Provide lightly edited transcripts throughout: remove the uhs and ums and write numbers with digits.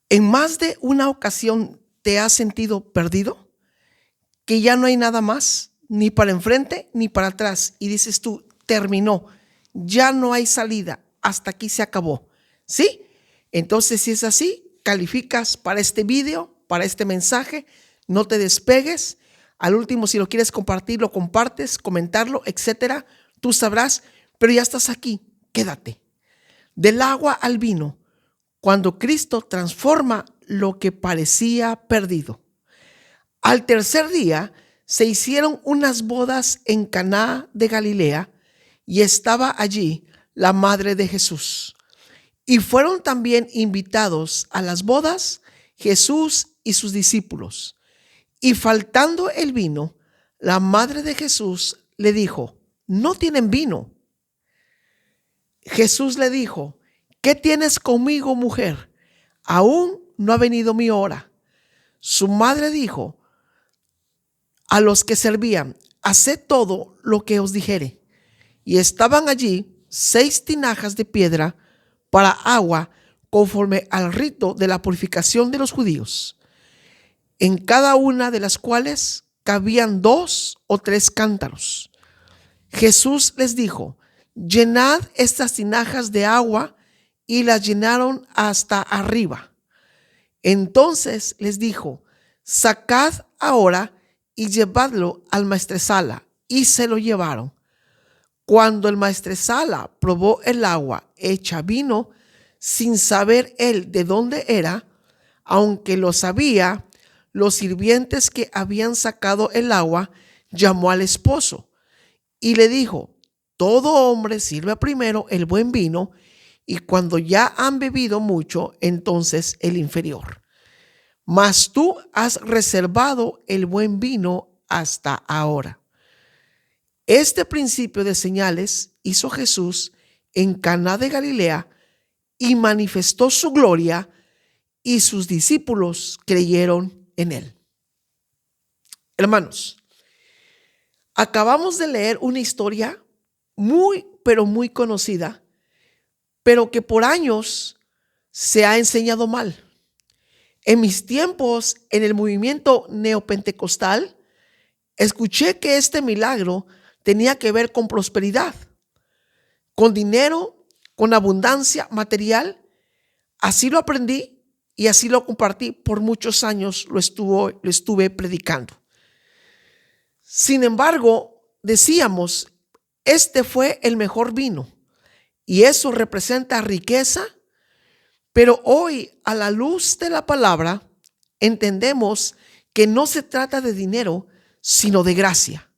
¿En más de una ocasión te has sentido perdido? Que ya no hay nada más, ni para enfrente ni para atrás. Y dices tú, terminó, ya no hay salida, hasta aquí se acabó. ¿Sí? Entonces, si es así, calificas para este video, para este mensaje, no te despegues. Al último, si lo quieres compartir, lo compartes, comentarlo, etcétera. Tú sabrás, pero ya estás aquí, quédate. Del agua al vino, cuando Cristo transforma lo que parecía perdido. Al tercer día se hicieron unas bodas en Caná de Galilea y estaba allí la madre de Jesús. Y fueron también invitados a las bodas Jesús y sus discípulos. Y faltando el vino, la madre de Jesús le dijo, no tienen vino. Jesús le dijo, ¿qué tienes conmigo, mujer? Aún no ha venido mi hora. Su madre dijo a los que servían, haced todo lo que os dijere. Y estaban allí 6 tinajas de piedra para agua, conforme al rito de la purificación de los judíos, en cada una de las cuales cabían 2 o 3 cántaros. Jesús les dijo, llenad estas tinajas de agua, y las llenaron hasta arriba. Entonces les dijo, sacad ahora y llevadlo al maestresala. Y se lo llevaron. Cuando el maestresala probó el agua hecha vino, sin saber él de dónde era, aunque lo sabía, los sirvientes que habían sacado el agua llamó al esposo y le dijo, todo hombre sirve primero el buen vino, y cuando ya han bebido mucho, entonces el inferior. Mas tú has reservado el buen vino hasta ahora. Este principio de señales hizo Jesús en Caná de Galilea y manifestó su gloria, y sus discípulos creyeron en él. Hermanos, acabamos de leer una historia muy, pero muy conocida, pero que por años se ha enseñado mal. En mis tiempos en el movimiento neopentecostal, escuché que este milagro tenía que ver con prosperidad, con dinero, con abundancia material. Así lo aprendí y así lo compartí. Por muchos años lo estuve predicando. Sin embargo, decíamos, este fue el mejor vino y eso representa riqueza, pero hoy, a la luz de la palabra, entendemos que no se trata de dinero, sino de gracia.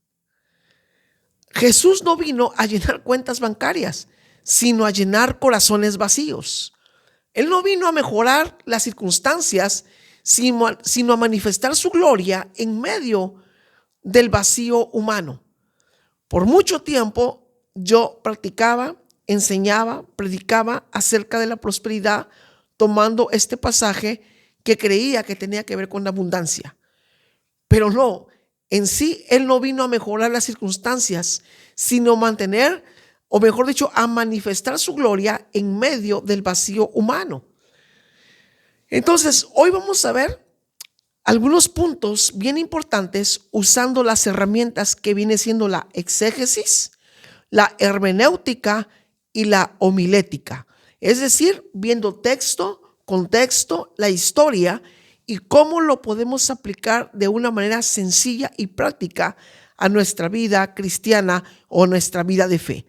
Jesús no vino a llenar cuentas bancarias, sino a llenar corazones vacíos. Él no vino a mejorar las circunstancias, sino a manifestar su gloria en medio del vacío humano. Por mucho tiempo yo practicaba, enseñaba, predicaba acerca de la prosperidad, tomando este pasaje que creía que tenía que ver con la abundancia. Pero no, en sí Él no vino a mejorar las circunstancias, sino mantener, o mejor dicho, a manifestar su gloria en medio del vacío humano. Entonces, hoy vamos a ver algunos puntos bien importantes usando las herramientas que viene siendo la exégesis, la hermenéutica y la homilética. Es decir, viendo texto, contexto, la historia y cómo lo podemos aplicar de una manera sencilla y práctica a nuestra vida cristiana o nuestra vida de fe.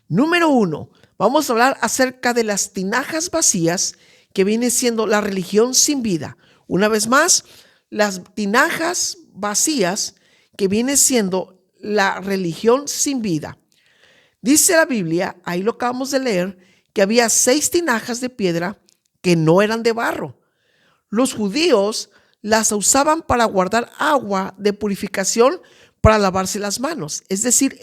Número 1, vamos a hablar acerca de las tinajas vacías, que viene siendo la religión sin vida. Una vez más, las tinajas vacías, que viene siendo la religión sin vida. Dice la Biblia, ahí lo acabamos de leer, que había 6 tinajas de piedra que no eran de barro. Los judíos las usaban para guardar agua de purificación para lavarse las manos. Es decir,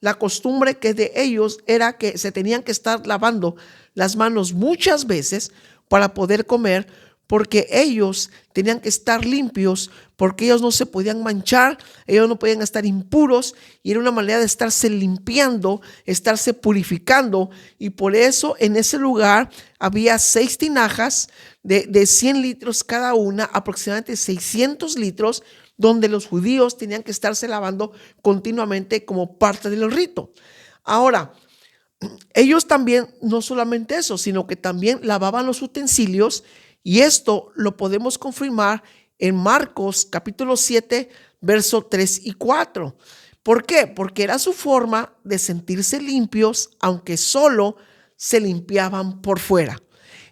la costumbre que de ellos era que se tenían que estar lavando las manos muchas veces para poder comer, porque ellos tenían que estar limpios, porque ellos no se podían manchar, ellos no podían estar impuros, y era una manera de estarse limpiando, estarse purificando. Y por eso en ese lugar había 6 tinajas de 100 litros cada una, aproximadamente 600 litros, donde los judíos tenían que estarse lavando continuamente como parte del rito. Ahora, ellos también, no solamente eso, sino que también lavaban los utensilios, y esto lo podemos confirmar en Marcos capítulo 7, versos 3 y 4. ¿Por qué? Porque era su forma de sentirse limpios, aunque solo se limpiaban por fuera.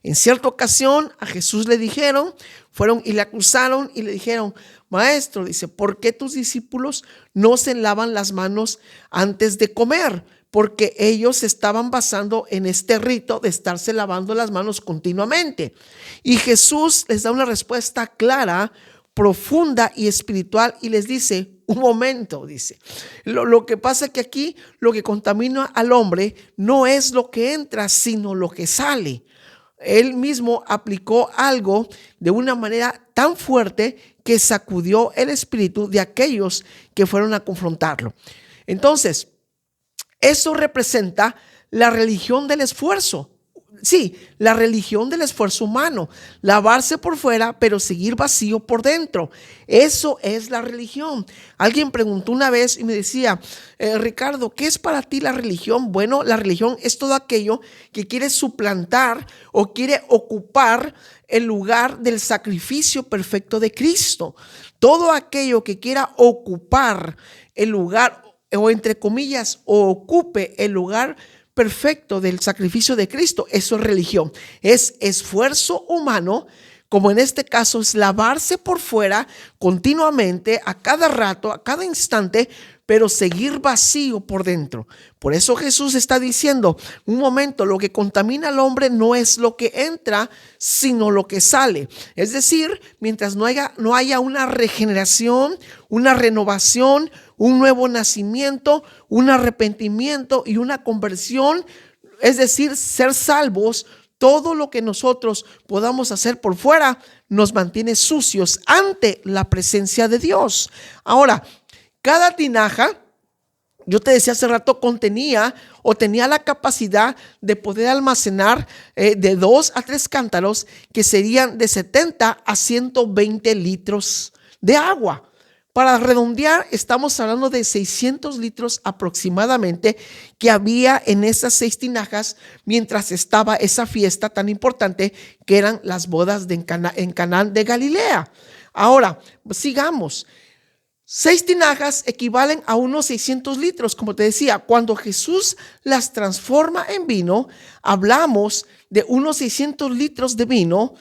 En cierta ocasión a Jesús le dijeron, fueron y le acusaron y le dijeron: Maestro, dice, ¿por qué tus discípulos no se lavan las manos antes de comer? Porque ellos estaban basando en este rito de estarse lavando las manos continuamente. Y Jesús les da una respuesta clara, profunda y espiritual, y les dice: un momento, dice, lo que pasa es que aquí lo que contamina al hombre no es lo que entra, sino lo que sale. Él mismo aplicó algo de una manera tan fuerte que sacudió el espíritu de aquellos que fueron a confrontarlo. Entonces, eso representa la religión del esfuerzo. Sí, la religión del esfuerzo humano. Lavarse por fuera, pero seguir vacío por dentro. Eso es la religión. Alguien preguntó una vez y me decía: Ricardo, ¿qué es para ti la religión? Bueno, la religión es todo aquello que quiere suplantar o quiere ocupar el lugar del sacrificio perfecto de Cristo. Todo aquello que quiera ocupar el lugar, o entre comillas, o ocupe el lugar perfecto del sacrificio de Cristo, eso es religión. Es esfuerzo humano, como en este caso es lavarse por fuera continuamente, a cada rato, a cada instante, pero seguir vacío por dentro. Por eso Jesús está diciendo: un momento, lo que contamina al hombre no es lo que entra, sino lo que sale. Es decir, mientras no haya una regeneración, una renovación, un nuevo nacimiento, un arrepentimiento y una conversión, es decir, ser salvos, todo lo que nosotros podamos hacer por fuera nos mantiene sucios ante la presencia de Dios. Ahora, cada tinaja, yo te decía hace rato, contenía o tenía la capacidad de poder almacenar de 2 a 3 cántaros, que serían de 70 a 120 litros de agua. Para redondear, estamos hablando de 600 litros aproximadamente que había en esas 6 tinajas mientras estaba esa fiesta tan importante que eran las bodas en Caná de Galilea. Ahora, sigamos. 6 tinajas equivalen a unos 600 litros. Como te decía, cuando Jesús las transforma en vino, hablamos de unos 600 litros de vino,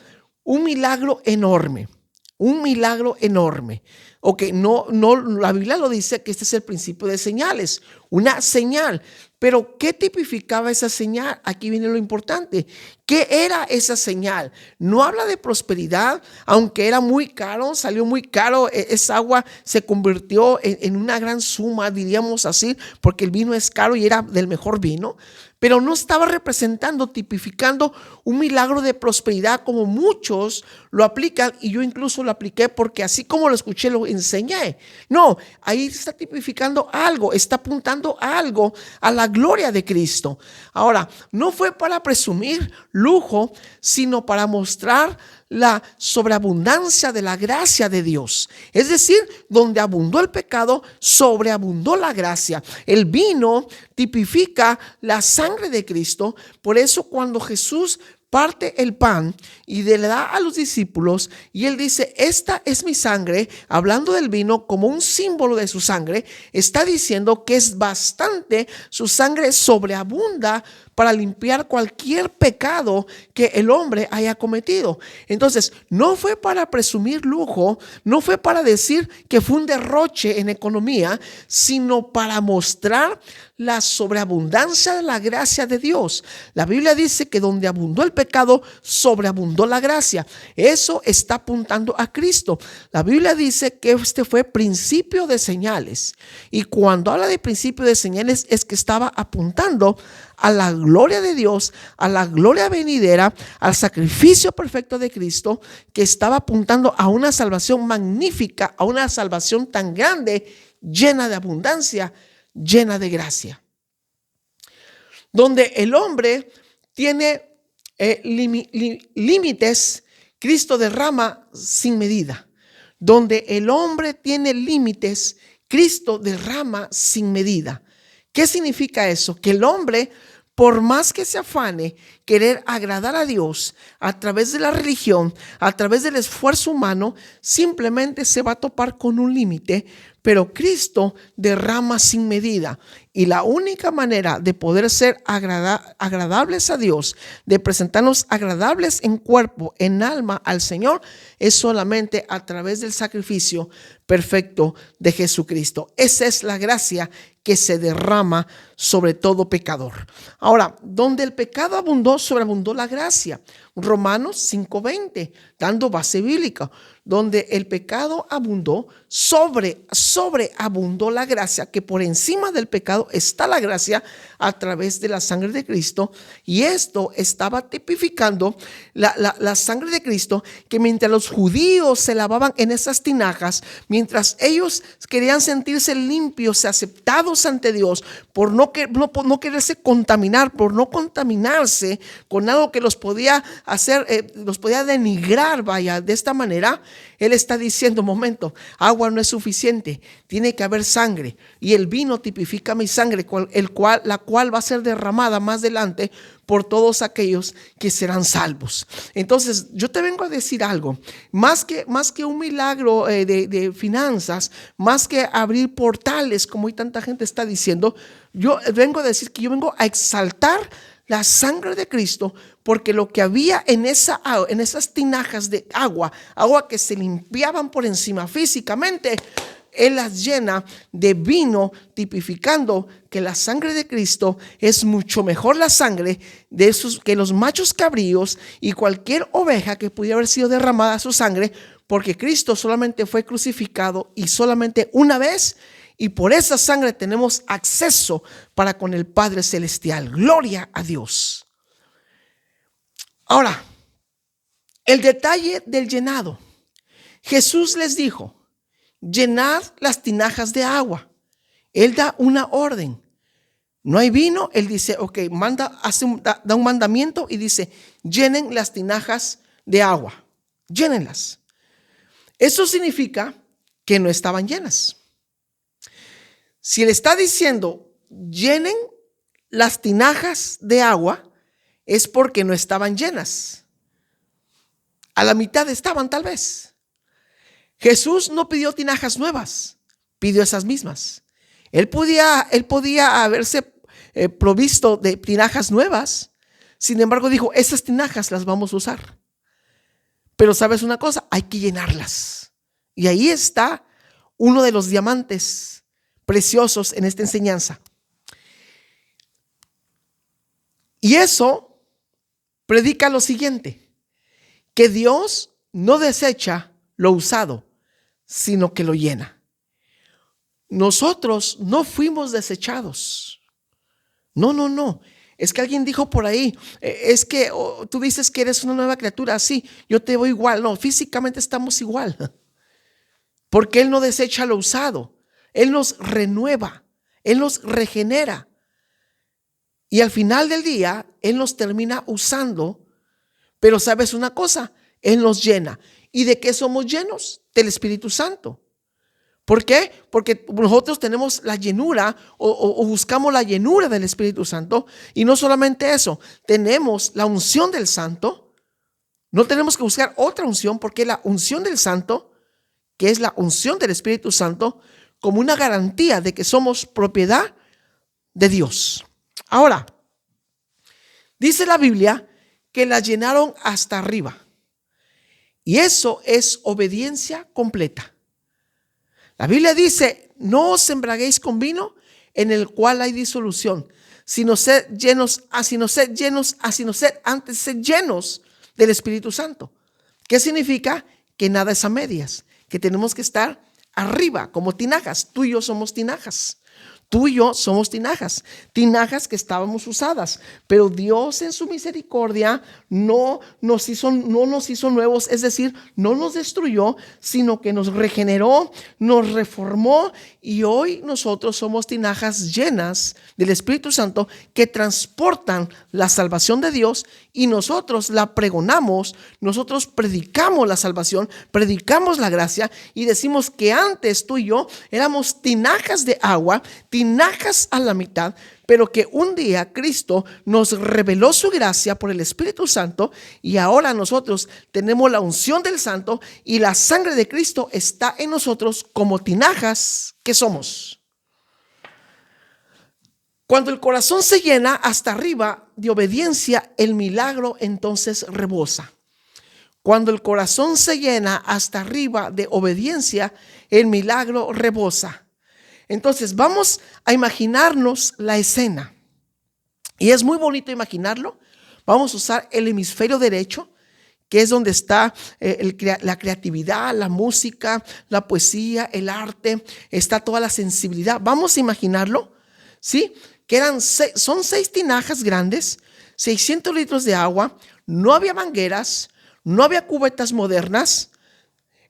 un milagro enorme. Un milagro enorme. Ok, no, la Biblia lo dice que este es el principio de señales, una señal. Pero ¿qué tipificaba esa señal? Aquí viene lo importante. ¿Qué era esa señal? No habla de prosperidad, aunque era muy caro, salió muy caro. Esa agua se convirtió en una gran suma, diríamos así, porque el vino es caro y era del mejor vino. Pero no estaba representando, tipificando un milagro de prosperidad como muchos lo aplican, y yo incluso lo apliqué porque así como lo escuché, lo enseñé. No, ahí está tipificando algo, está apuntando a algo, a la gloria de Cristo. Ahora, no fue para presumir lujo, sino para mostrar la sobreabundancia de la gracia de Dios. Es decir, donde abundó el pecado, sobreabundó la gracia. El vino tipifica la sangre de Cristo. Por eso cuando Jesús parte el pan y le da a los discípulos, y él dice: esta es mi sangre, hablando del vino como un símbolo de su sangre, está diciendo que es bastante, su sangre sobreabunda para limpiar cualquier pecado que el hombre haya cometido. Entonces, no fue para presumir lujo, no fue para decir que fue un derroche en economía, sino para mostrar la sobreabundancia de la gracia de Dios. La Biblia dice que donde abundó el pecado, sobreabundó la gracia. Eso está apuntando a Cristo. La Biblia dice que este fue principio de señales. Y cuando habla de principio de señales, es que estaba apuntando a la gloria de Dios, a la gloria venidera, al sacrificio perfecto de Cristo, que estaba apuntando a una salvación magnífica, a una salvación tan grande, llena de abundancia, llena de gracia. Donde el hombre tiene límites, Cristo derrama sin medida. Donde el hombre tiene límites, Cristo derrama sin medida. ¿Qué significa eso? Que el hombre, por más que se afane querer agradar a Dios a través de la religión, a través del esfuerzo humano, simplemente se va a topar con un límite, pero Cristo derrama sin medida. Y la única manera de poder ser agradables a Dios, de presentarnos agradables en cuerpo, en alma al Señor, es solamente a través del sacrificio perfecto de Jesucristo. Esa es la gracia que se derrama sobre todo pecador. Ahora, donde el pecado abundó, sobreabundó la gracia. Romanos 5:20, dando base bíblica. Donde el pecado abundó, sobreabundó la gracia, que por encima del pecado está la gracia a través de la sangre de Cristo. Y esto estaba tipificando la sangre de Cristo, que mientras los judíos se lavaban en esas tinajas, mientras ellos querían sentirse limpios y aceptados ante Dios, por no quererse contaminar, por no contaminarse con algo que los podía hacer, los podía denigrar, vaya, de esta manera, Él está diciendo, momento, agua no es suficiente, tiene que haber sangre, y el vino tipifica mi sangre, la cual va a ser derramada más adelante por todos aquellos que serán salvos. Entonces, yo te vengo a decir algo, más que un milagro de finanzas, más que abrir portales, como hoy tanta gente está diciendo, yo vengo a decir que yo vengo a exaltar la sangre de Cristo, porque lo que había en esas tinajas de agua que se limpiaban por encima físicamente, Él las llena de vino, tipificando que la sangre de Cristo es mucho mejor la sangre de esos que los machos cabríos y cualquier oveja que pudiera haber sido derramada su sangre, porque Cristo solamente fue crucificado y solamente una vez, y por esa sangre tenemos acceso para con el Padre Celestial. Gloria a Dios. Ahora, el detalle del llenado. Jésus les dijo, llenad las tinajas de agua. Él da una orden. No hay vino, Él dice, ok, da un mandamiento y dice, llenen las tinajas de agua. Llénenlas. Eso significa que no estaban llenas. Si Él está diciendo, llenen las tinajas de agua, es porque no estaban llenas. A la mitad estaban tal vez. Jesús no pidió tinajas nuevas, pidió esas mismas. Él podía haberse provisto de tinajas nuevas, sin embargo dijo, esas tinajas las vamos a usar. Pero ¿sabes una cosa? Hay que llenarlas. Y ahí está uno de los diamantes preciosos en esta enseñanza. Y eso predica lo siguiente, que Dios no desecha lo usado, sino que lo llena. Nosotros no fuimos desechados. No. Es que alguien dijo por ahí, es que tú dices que eres una nueva criatura, sí, yo te veo igual. No, físicamente estamos igual. Porque Él no desecha lo usado. Él nos renueva, Él nos regenera. Y al final del día, Él nos termina usando. Pero ¿sabes una cosa? Él nos llena. ¿Y de qué somos llenos? Del Espíritu Santo. ¿Por qué? Porque nosotros tenemos la llenura o buscamos la llenura del Espíritu Santo. Y no solamente eso, tenemos la unción del Santo. No tenemos que buscar otra unción, porque la unción del Santo, que es la unción del Espíritu Santo, como una garantía de que somos propiedad de Dios. Ahora, dice la Biblia que la llenaron hasta arriba. Y eso es obediencia completa. La Biblia dice, no os embriaguéis con vino en el cual hay disolución, sino sed antes sed llenos del Espíritu Santo. ¿Qué significa? Que nada es a medias, que tenemos que estar arriba como tinajas. Tú y yo somos tinajas. Tú y yo somos tinajas que estábamos usadas, pero Dios en su misericordia no nos hizo nuevos, es decir, no nos destruyó, sino que nos regeneró, nos reformó y hoy nosotros somos tinajas llenas del Espíritu Santo que transportan la salvación de Dios y nosotros la pregonamos, nosotros predicamos la salvación, predicamos la gracia y decimos que antes tú y yo éramos tinajas de agua, tinajas a la mitad, pero que un día Cristo nos reveló su gracia por el Espíritu Santo y ahora nosotros tenemos la unción del Santo y la sangre de Cristo está en nosotros como tinajas que somos. Cuando el corazón se llena hasta arriba de obediencia, el milagro entonces rebosa. Cuando el corazón se llena hasta arriba de obediencia, el milagro rebosa. Entonces vamos a imaginarnos la escena. Y es muy bonito imaginarlo. Vamos a usar el hemisferio derecho, que es donde está la creatividad, la música, la poesía, el arte, está toda la sensibilidad. Vamos a imaginarlo, ¿sí? Que son 6 tinajas grandes, 600 litros de agua, no había mangueras, no había cubetas modernas.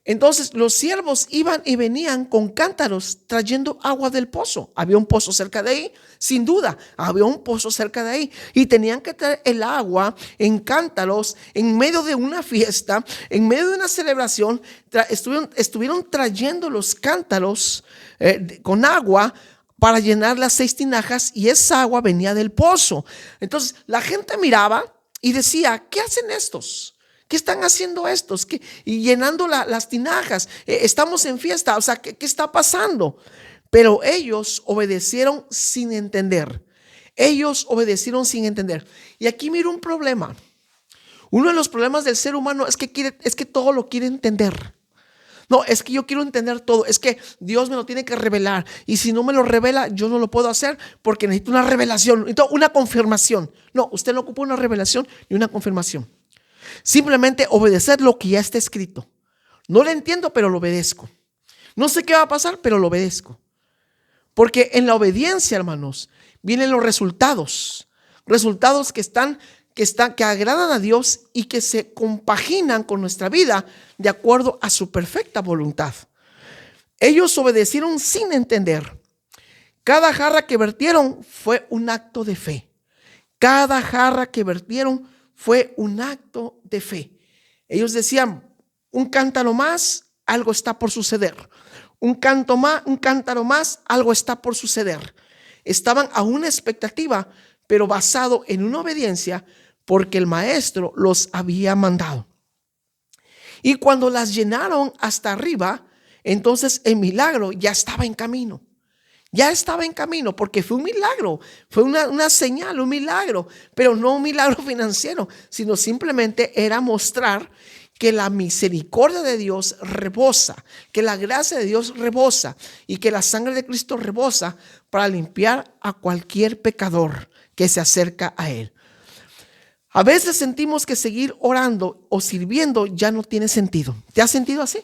Entonces los siervos iban y venían con cántaros trayendo agua del pozo. Había un pozo cerca de ahí, sin duda, había un pozo cerca de ahí. Y tenían que traer el agua en cántaros en medio de una fiesta, en medio de una celebración. Estuvieron trayendo los cántaros con agua para llenar las 6 tinajas y esa agua venía del pozo. Entonces la gente miraba y decía, ¿qué hacen estos? ¿Qué están haciendo estos? Y llenando las tinajas. Estamos en fiesta, o sea, ¿qué está pasando? Pero ellos obedecieron sin entender. Ellos obedecieron sin entender. Y aquí miro un problema. Uno de los problemas del ser humano es que todo lo quiere entender. No, es que yo quiero entender todo, es que Dios me lo tiene que revelar y si no me lo revela yo no lo puedo hacer porque necesito una revelación, necesito una confirmación. No, usted no ocupa una revelación ni una confirmación. Simplemente obedecer lo que ya está escrito. No lo entiendo, pero lo obedezco. No sé qué va a pasar, pero lo obedezco. Porque en la obediencia, hermanos, vienen los resultados. Resultados que agradan a Dios y que se compaginan con nuestra vida de acuerdo a su perfecta voluntad. Ellos obedecieron sin entender. Cada jarra que vertieron fue un acto de fe. Cada jarra que vertieron fue un acto de fe. Ellos decían, un cántaro más, algo está por suceder. Un cántaro más, algo está por suceder. Estaban a una expectativa, pero basado en una obediencia, porque el maestro los había mandado. Y cuando las llenaron hasta arriba, entonces el milagro ya estaba en camino. Ya estaba en camino porque fue un milagro, fue una señal, un milagro, pero no un milagro financiero, sino simplemente era mostrar que la misericordia de Dios rebosa, que la gracia de Dios rebosa y que la sangre de Cristo rebosa para limpiar a cualquier pecador que se acerca a Él. A veces sentimos que seguir orando o sirviendo ya no tiene sentido. ¿Te has sentido así?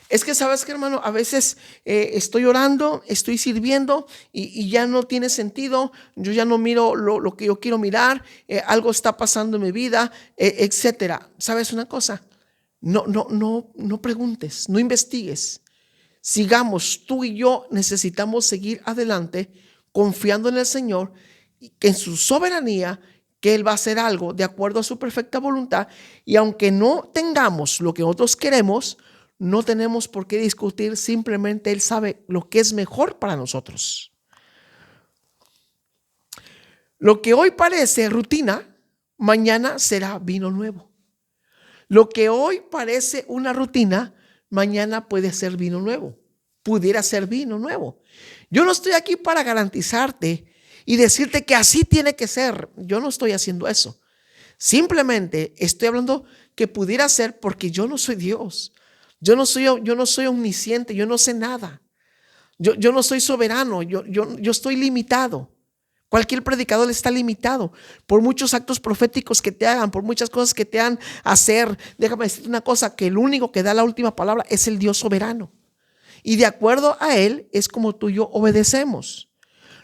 Es que sabes que, hermano, a veces estoy orando, estoy sirviendo y ya no tiene sentido. Yo ya no miro lo que yo quiero mirar. Algo está pasando en mi vida, etcétera. ¿Sabes una cosa? No preguntes, no investigues. Sigamos, tú y yo necesitamos seguir adelante confiando en el Señor, que en su soberanía, que Él va a hacer algo de acuerdo a su perfecta voluntad. Y aunque no tengamos lo que nosotros queremos, no tenemos por qué discutir, simplemente Él sabe lo que es mejor para nosotros. Lo que hoy parece rutina, mañana será vino nuevo. Lo que hoy parece una rutina, mañana puede ser vino nuevo. Pudiera ser vino nuevo. Yo no estoy aquí para garantizarte y decirte que así tiene que ser. Yo no estoy haciendo eso. Simplemente estoy hablando que pudiera ser porque yo no soy Dios. Yo no soy omnisciente, yo no sé nada. Yo no soy soberano, yo estoy limitado. Cualquier predicador está limitado por muchos actos proféticos que te hagan, por muchas cosas que te hagan hacer. Déjame decirte una cosa, que el único que da la última palabra es el Dios soberano. y de acuerdo a Él es como tú y yo obedecemos.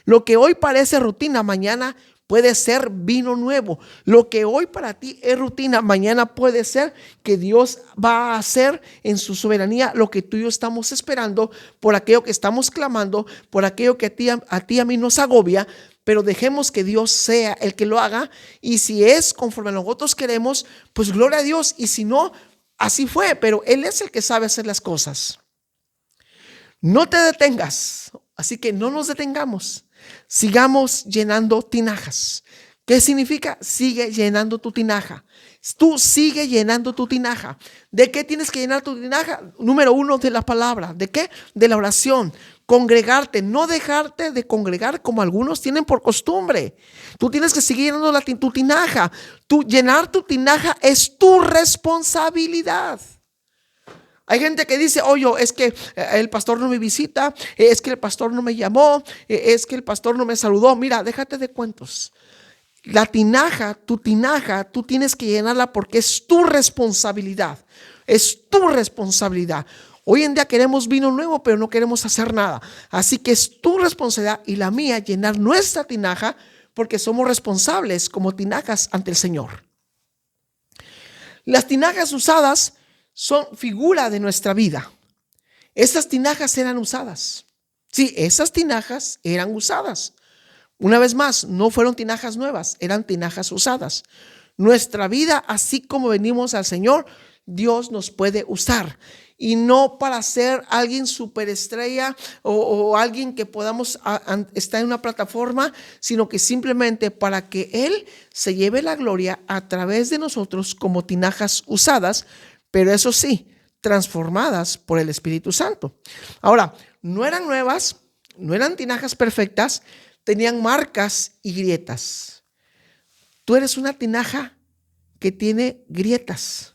Lo que hoy parece rutina, mañana puede ser vino nuevo. Lo que hoy para ti es rutina, mañana puede ser que Dios va a hacer en su soberanía lo que tú y yo estamos esperando, por aquello que estamos clamando, por aquello que a ti, a mí nos agobia. Pero dejemos que Dios sea el que lo haga, y si es conforme a nosotros queremos, pues gloria a Dios, y si no, así fue, pero Él es el que sabe hacer las cosas. No te detengas, así que no nos detengamos. Sigamos llenando tinajas. ¿Qué significa? Sigue llenando tu tinaja. Tú sigue llenando tu tinaja. ¿De qué tienes que llenar tu tinaja? Número 1, de la palabra. ¿De qué? De la oración. Congregarte, no dejarte de congregar como algunos tienen por costumbre. Tú tienes que seguir llenando tu tinaja. Llenar tu tinaja es tu responsabilidad. Hay gente que dice, oye, es que el pastor no me visita, es que el pastor no me llamó, es que el pastor no me saludó. Mira, déjate de cuentos. La tinaja, tú tienes que llenarla porque es tu responsabilidad. Es tu responsabilidad. Hoy en día queremos vino nuevo, pero no queremos hacer nada. Así que es tu responsabilidad y la mía llenar nuestra tinaja, porque somos responsables como tinajas ante el Señor. Las tinajas usadas son figura de nuestra vida. Esas tinajas eran usadas. Sí, esas tinajas eran usadas. Una vez más, no fueron tinajas nuevas, eran tinajas usadas. Nuestra vida, así como venimos al Señor, Dios nos puede usar. Y no para ser alguien superestrella o alguien que podamos estar en una plataforma, sino que simplemente para que Él se lleve la gloria a través de nosotros como tinajas usadas, pero eso sí, transformadas por el Espíritu Santo. Ahora, no eran nuevas, no eran tinajas perfectas, tenían marcas y grietas. Tú eres una tinaja que tiene grietas,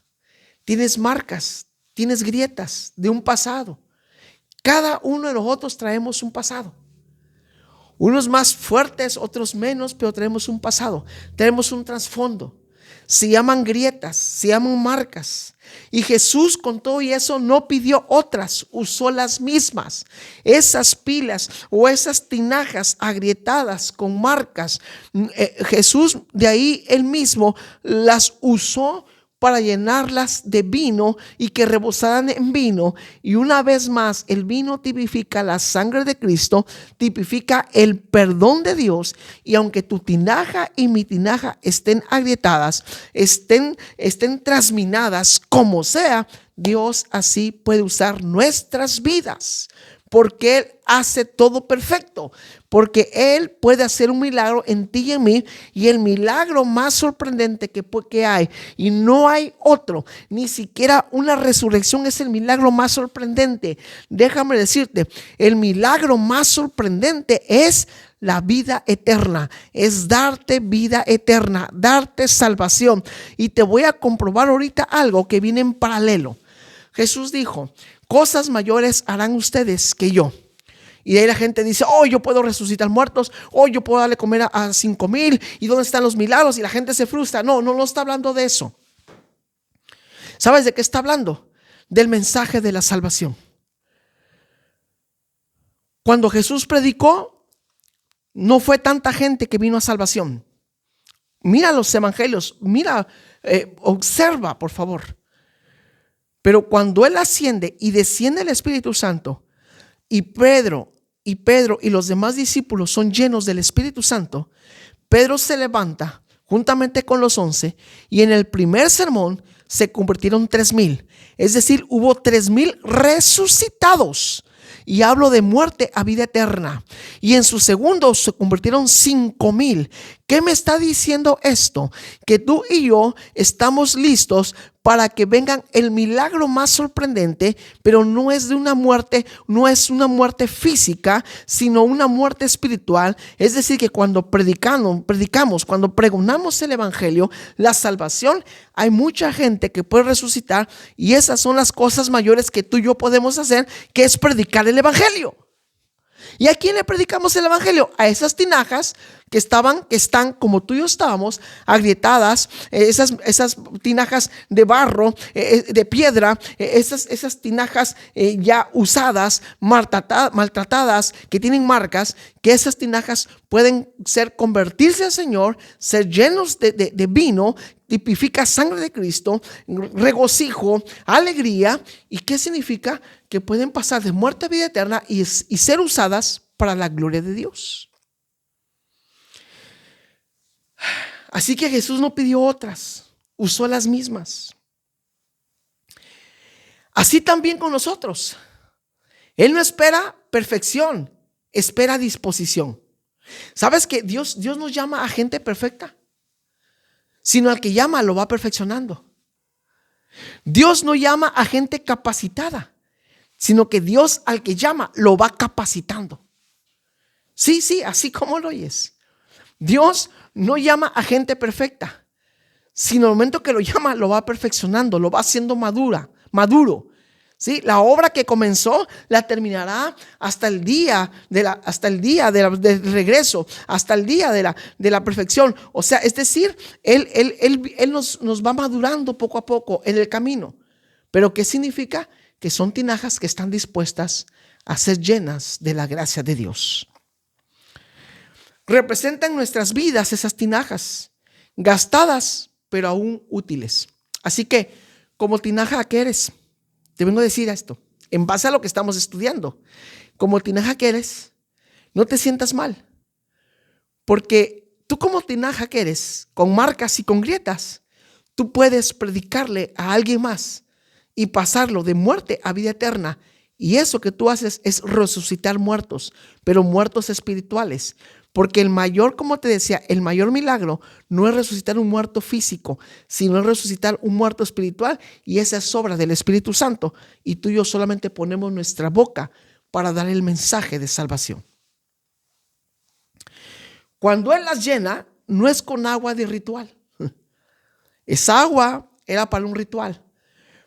tienes marcas, tienes grietas de un pasado. Cada uno de nosotros traemos un pasado. Unos más fuertes, otros menos, pero traemos un pasado, tenemos un trasfondo. Se llaman grietas, se llaman marcas. Y Jesús con todo y eso no pidió otras, usó las mismas. Esas pilas o esas tinajas agrietadas con marcas, Jesús de ahí él mismo las usó para llenarlas de vino y que rebosaran en vino. Y una vez más, el vino tipifica la sangre de Cristo, tipifica el perdón de Dios. Y aunque tu tinaja y mi tinaja estén agrietadas, estén trasminadas, como sea, Dios así puede usar nuestras vidas. Porque Él hace todo perfecto, porque Él puede hacer un milagro en ti y en mí, y el milagro más sorprendente que hay, y no hay otro, ni siquiera una resurrección es el milagro más sorprendente. Déjame decirte, el milagro más sorprendente es la vida eterna, es darte vida eterna, darte salvación. Y te voy a comprobar ahorita algo que viene en paralelo. Jesús dijo, cosas mayores harán ustedes que yo. Y de ahí la gente dice, oh, yo puedo resucitar muertos, oh, yo puedo darle comer a 5,000, ¿y dónde están los milagros? Y la gente se frustra. No está hablando de eso. ¿Sabes de qué está hablando? Del mensaje de la salvación. Cuando Jesús predicó, no fue tanta gente que vino a salvación. Mira los evangelios, observa, por favor. Pero cuando Él asciende y desciende el Espíritu Santo, y Pedro y los demás discípulos son llenos del Espíritu Santo, Pedro se levanta juntamente con los 11, y en el primer sermón se convirtieron 3,000. Es decir, hubo 3,000 resucitados. Y hablo de muerte a vida eterna. Y en su segundo se convirtieron 5,000. ¿Qué me está diciendo esto? Que tú y yo estamos listos para que vengan el milagro más sorprendente, pero no es una muerte física, sino una muerte espiritual. Es decir, que cuando predicamos, cuando pregonamos el evangelio, la salvación, hay mucha gente que puede resucitar, y esas son las cosas mayores que tú y yo podemos hacer, que es predicar el evangelio. ¿Y a quién le predicamos el evangelio? A esas tinajas que están como tú y yo estábamos, agrietadas, esas tinajas de barro, de piedra, esas tinajas ya usadas, maltratadas, que tienen marcas, que esas tinajas pueden convertirse al Señor, ser llenos de vino, tipifica sangre de Cristo, regocijo, alegría. ¿Y qué significa? Que pueden pasar de muerte a vida eterna y ser usadas para la gloria de Dios. Así que Jesús no pidió otras, usó las mismas. Así también con nosotros. Él no espera perfección, espera disposición. ¿Sabes que Dios nos llama a gente perfecta? Sino al que llama lo va perfeccionando. Dios no llama a gente capacitada, sino que Dios al que llama lo va capacitando. Sí, así como lo oyes. Dios no llama a gente perfecta, sino al momento que lo llama lo va perfeccionando, lo va haciendo maduro. ¿Sí? La obra que comenzó la terminará hasta el día del regreso, hasta el día de la perfección. O sea, es decir, Él nos va madurando poco a poco en el camino. ¿Pero qué significa? Que son tinajas que están dispuestas a ser llenas de la gracia de Dios. Representan nuestras vidas esas tinajas, gastadas pero aún útiles. Así que, como tinaja que eres, te vengo a decir esto, en base a lo que estamos estudiando. Como tinaja que eres, no te sientas mal. Porque tú como tinaja que eres, con marcas y con grietas, tú puedes predicarle a alguien más y pasarlo de muerte a vida eterna. Y eso que tú haces es resucitar muertos, pero muertos espirituales. Porque el mayor, como te decía, el mayor milagro no es resucitar un muerto físico, sino es resucitar un muerto espiritual, y esa es obra del Espíritu Santo. Y tú y yo solamente ponemos nuestra boca para dar el mensaje de salvación. Cuando Él las llena, no es con agua de ritual. Esa agua era para un ritual.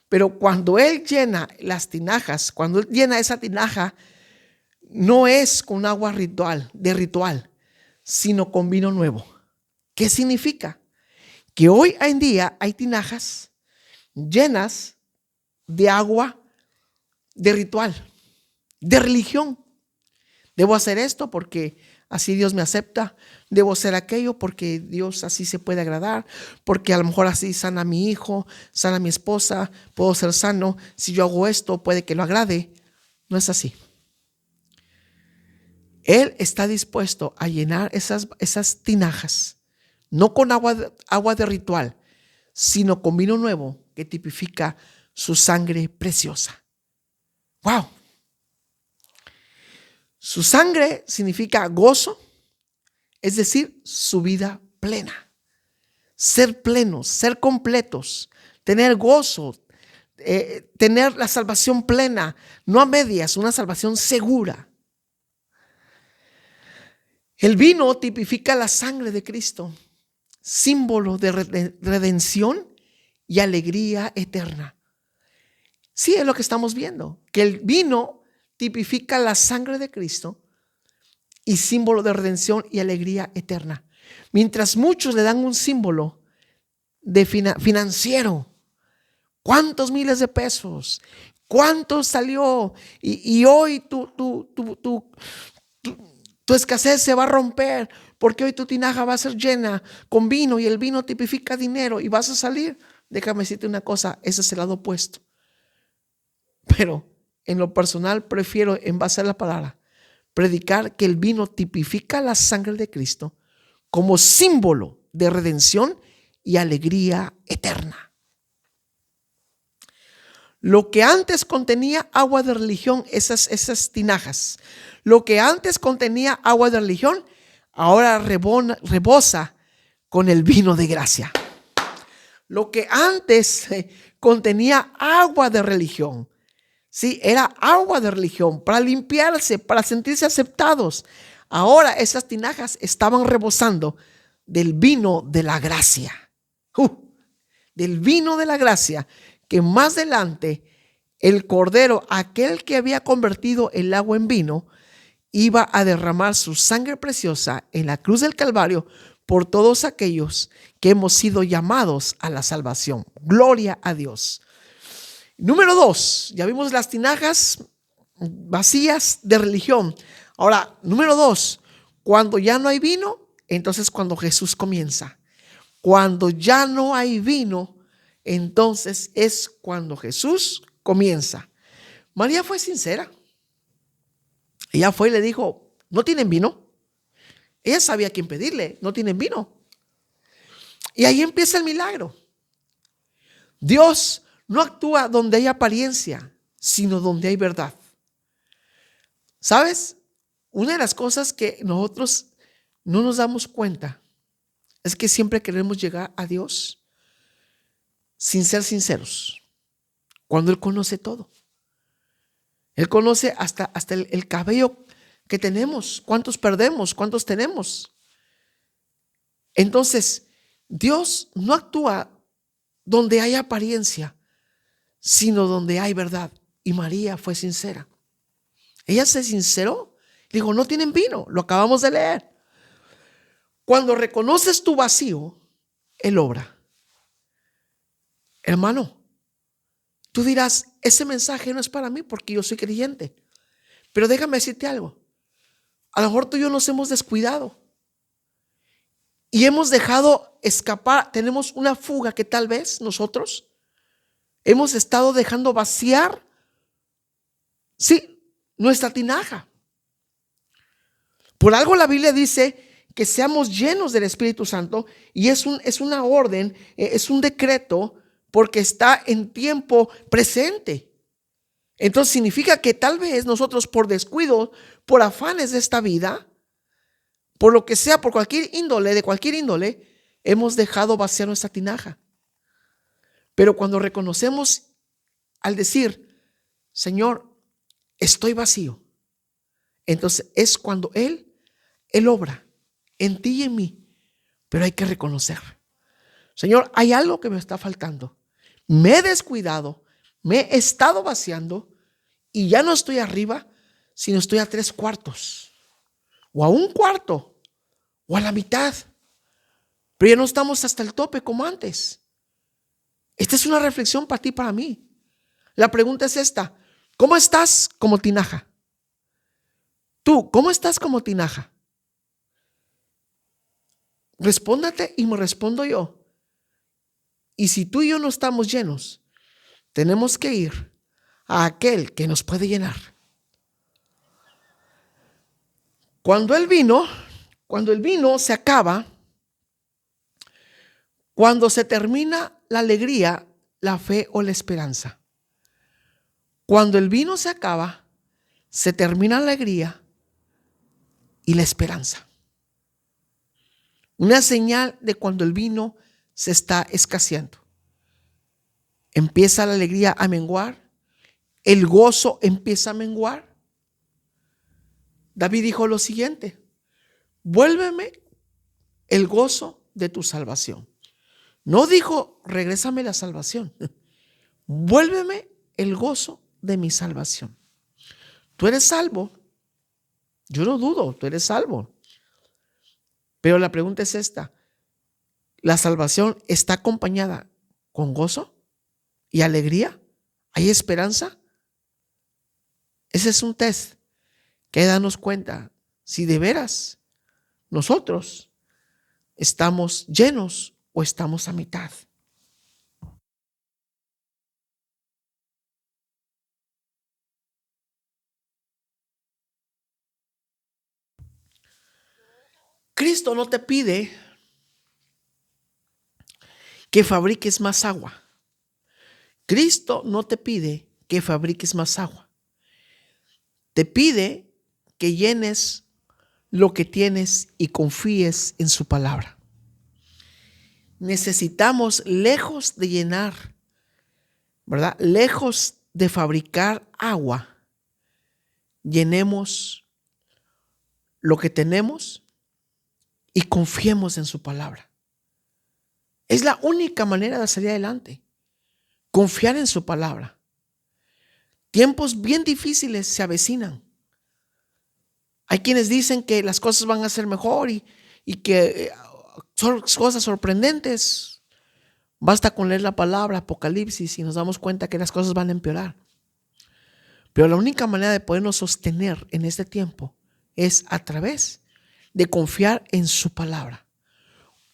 Pero cuando Él llena las tinajas, cuando Él llena esa tinaja, no es con agua de ritual, sino con vino nuevo. ¿Qué significa? Que hoy en día hay tinajas llenas de agua de ritual, de religión. Debo hacer esto porque así Dios me acepta. Debo hacer aquello porque Dios así se puede agradar. Porque a lo mejor así sana a mi hijo, sana a mi esposa. Puedo ser sano. Si yo hago esto, puede que lo agrade. No es así. Él está dispuesto a llenar esas tinajas, no con agua de ritual, sino con vino nuevo que tipifica su sangre preciosa. ¡Wow! Su sangre significa gozo, es decir, su vida plena. Ser plenos, ser completos, tener gozo, tener la salvación plena, no a medias, una salvación segura. El vino tipifica la sangre de Cristo, símbolo de redención y alegría eterna. Sí, es lo que estamos viendo, que el vino tipifica la sangre de Cristo y símbolo de redención y alegría eterna. Mientras muchos le dan un símbolo de financiero, ¿cuántos miles de pesos? ¿Cuánto salió? Y hoy tu escasez se va a romper porque hoy tu tinaja va a ser llena con vino y el vino tipifica dinero y vas a salir. Déjame decirte una cosa, ese es el lado opuesto. Pero en lo personal prefiero, en base a la palabra, predicar que el vino tipifica la sangre de Cristo como símbolo de redención y alegría eterna. Lo que antes contenía agua de religión, esas tinajas, lo que antes contenía agua de religión, ahora rebosa con el vino de gracia. Lo que antes contenía agua de religión, sí, era agua de religión para limpiarse, para sentirse aceptados. Ahora esas tinajas estaban rebosando del vino de la gracia. Del vino de la gracia, que más adelante el Cordero, aquel que había convertido el agua en vino, iba a derramar su sangre preciosa en la cruz del Calvario por todos aquellos que hemos sido llamados a la salvación. Gloria a Dios. Número 2, ya vimos las tinajas vacías de religión. Ahora, número 2, cuando ya no hay vino, entonces cuando Jesús comienza. Cuando ya no hay vino, entonces es cuando Jesús comienza. María fue sincera. Ella fue y le dijo, ¿no tienen vino? Ella sabía a quién pedirle, no tienen vino. Y ahí empieza el milagro. Dios no actúa donde hay apariencia, sino donde hay verdad. ¿Sabes? Una de las cosas que nosotros no nos damos cuenta es que siempre queremos llegar a Dios sin ser sinceros, cuando Él conoce todo. Él conoce hasta el cabello que tenemos, cuántos perdemos, cuántos tenemos. Entonces, Dios no actúa donde hay apariencia, sino donde hay verdad. Y María fue sincera. Ella se sinceró. Dijo, no tienen vino, lo acabamos de leer. Cuando reconoces tu vacío, Él obra. Hermano, tú dirás, ese mensaje no es para mí porque yo soy creyente. Pero déjame decirte algo. A lo mejor tú y yo nos hemos descuidado y hemos dejado escapar. Tenemos una fuga que tal vez nosotros hemos estado dejando vaciar, sí, nuestra tinaja. Por algo la Biblia dice que seamos llenos del Espíritu Santo y es una orden, es un decreto porque está en tiempo presente. Entonces significa que tal vez nosotros por descuido, por afanes de esta vida, por lo que sea, por cualquier índole, de cualquier índole, hemos dejado vaciar nuestra tinaja. Pero cuando reconocemos al decir, Señor, estoy vacío, entonces es cuando Él obra en ti y en mí. Pero hay que reconocer, Señor, hay algo que me está faltando. Me he descuidado, me he estado vaciando y ya no estoy arriba, sino estoy a 3/4 o a 1/4 o a la mitad. Pero ya no estamos hasta el tope como antes. Esta es una reflexión para ti y para mí. La pregunta es esta: ¿cómo estás como tinaja? Tú, ¿cómo estás como tinaja? Respóndate y me respondo yo. Y si tú y yo no estamos llenos, tenemos que ir a aquel que nos puede llenar. Cuando el vino se acaba, cuando se termina la alegría, la fe o la esperanza. Cuando el vino se acaba, se termina la alegría y la esperanza. Una señal de cuando el vino se está escaseando. Empieza la alegría a menguar, el gozo empieza a menguar. David dijo lo siguiente: vuélveme el gozo de tu salvación. No dijo, regrésame la salvación. Vuélveme el gozo de mi salvación. Tú eres salvo. Yo no dudo, tú eres salvo. Pero la pregunta es esta: ¿la salvación está acompañada con gozo y alegría? ¿Hay esperanza? Ese es un test que hay que darnos cuenta si de veras nosotros estamos llenos o estamos a mitad. Cristo no te pide que fabriques más agua. Cristo no te pide que fabriques más agua. Te pide que llenes lo que tienes y confíes en su palabra. Necesitamos, lejos de llenar, ¿verdad? Lejos de fabricar agua, llenemos lo que tenemos y confiemos en su palabra. Es la única manera de salir adelante. Confiar en su palabra. Tiempos bien difíciles se avecinan. Hay quienes dicen que las cosas van a ser mejor y que son cosas sorprendentes. Basta con leer la palabra Apocalipsis y nos damos cuenta que las cosas van a empeorar. Pero la única manera de podernos sostener en este tiempo es a través de confiar en su palabra,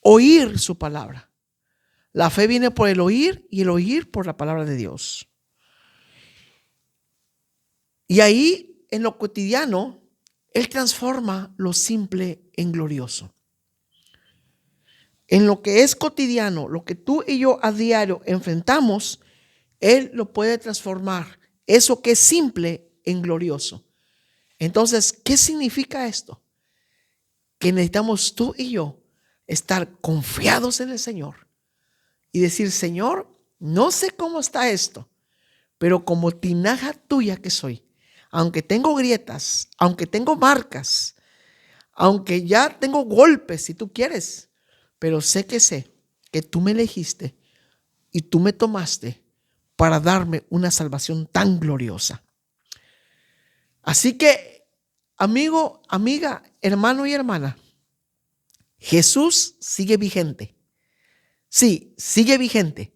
oír su palabra. La fe viene por el oír y el oír por la palabra de Dios. Y ahí, en lo cotidiano, Él transforma lo simple en glorioso. En lo que es cotidiano, lo que tú y yo a diario enfrentamos, Él lo puede transformar, eso que es simple, en glorioso. Entonces, ¿qué significa esto? Que necesitamos tú y yo estar confiados en el Señor y decir: Señor, no sé cómo está esto, pero como tinaja tuya que soy, aunque tengo grietas, aunque tengo marcas, aunque ya tengo golpes, si tú quieres, pero sé que tú me elegiste y tú me tomaste para darme una salvación tan gloriosa. Así que, amigo, amiga, hermano y hermana, Jesús sigue vigente. Sí, sigue vigente,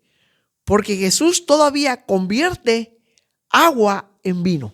porque Jesús todavía convierte agua en vino.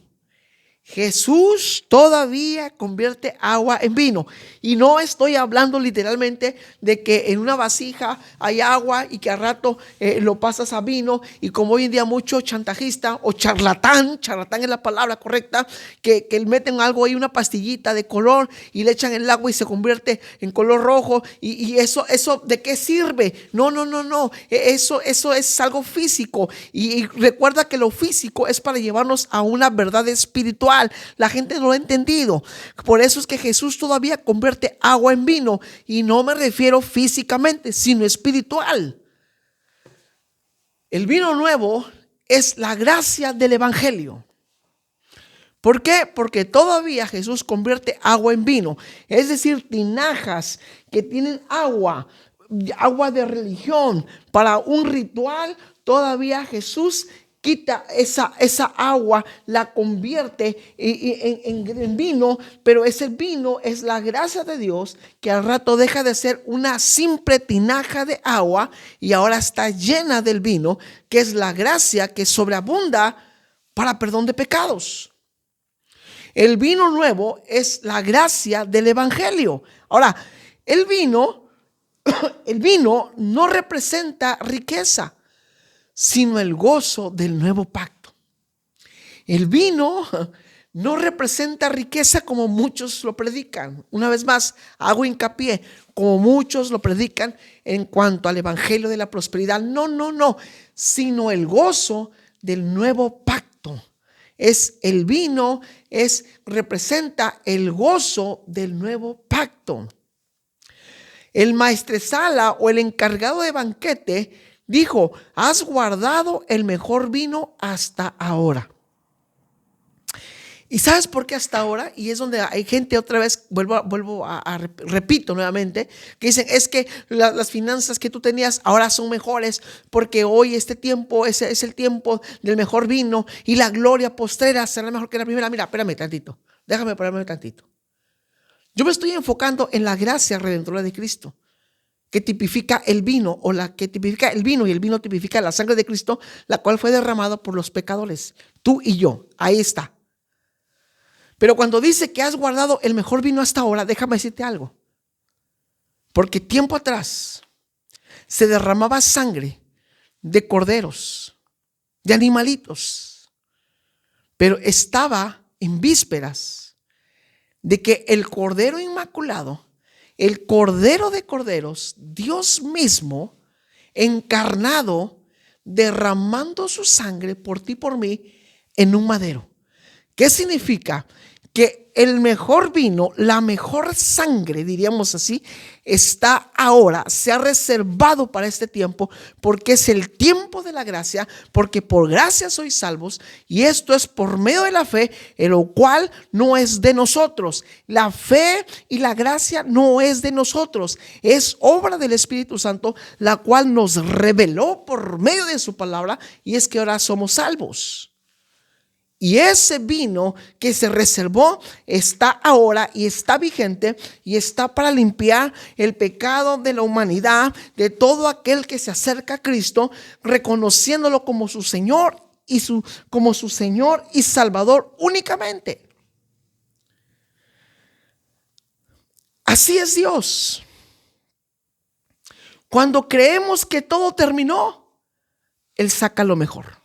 Jesús todavía convierte agua en vino. Y no estoy hablando literalmente de que en una vasija hay agua y que al rato lo pasas a vino. Y como hoy en día mucho chantajista o charlatán es la palabra correcta, que meten algo ahí, una pastillita de color y le echan el agua y se convierte en color rojo. Y eso ¿de qué sirve? No. Eso es algo físico. Y recuerda que lo físico es para llevarnos a una verdad espiritual. La gente no lo ha entendido. Por eso es que Jesús todavía convierte agua en vino. Y no me refiero físicamente, sino espiritual. El vino nuevo es la gracia del evangelio. ¿Por qué? Porque todavía Jesús convierte agua en vino. Es decir, tinajas que tienen agua de religión para un ritual, todavía Jesús quita esa agua, la convierte en vino, pero ese vino es la gracia de Dios que al rato deja de ser una simple tinaja de agua y ahora está llena del vino, que es la gracia que sobreabunda para perdón de pecados. El vino nuevo es la gracia del evangelio. Ahora, el vino no representa riqueza, sino el gozo del nuevo pacto. El vino no representa riqueza como muchos lo predican. Una vez más, hago hincapié, como muchos lo predican en cuanto al evangelio de la prosperidad. No, sino el gozo del nuevo pacto. El vino representa el gozo del nuevo pacto. El maestresala o el encargado de banquete dijo: has guardado el mejor vino hasta ahora. ¿Y sabes por qué hasta ahora? Y es donde hay gente, otra vez, repito nuevamente, que dicen: es que las finanzas que tú tenías ahora son mejores, porque hoy este tiempo es el tiempo del mejor vino y la gloria postrera será mejor que la primera. Mira, espérame tantito, déjame pararme tantito. Yo me estoy enfocando en la gracia redentora de Cristo, que tipifica el vino, o la que tipifica el vino, y el vino tipifica la sangre de Cristo, la cual fue derramada por los pecadores, tú y yo. Ahí está. Pero cuando dice que has guardado el mejor vino hasta ahora, déjame decirte algo. Porque tiempo atrás se derramaba sangre de corderos, de animalitos, pero estaba en vísperas de que el Cordero Inmaculado, el Cordero de Corderos, Dios mismo, encarnado, derramando su sangre por ti y por mí en un madero. ¿Qué significa? Que el mejor vino, la mejor sangre, diríamos así, está ahora, se ha reservado para este tiempo, porque es el tiempo de la gracia, porque por gracia sois salvos, y esto es por medio de la fe, en lo cual no es de nosotros. La fe y la gracia no es de nosotros, es obra del Espíritu Santo, la cual nos reveló por medio de su palabra, y es que ahora somos salvos. Y ese vino que se reservó está ahora y está vigente y está para limpiar el pecado de la humanidad, de todo aquel que se acerca a Cristo, reconociéndolo como su Señor como su Señor y Salvador únicamente. Así es Dios. Cuando creemos que todo terminó, Él saca lo mejor.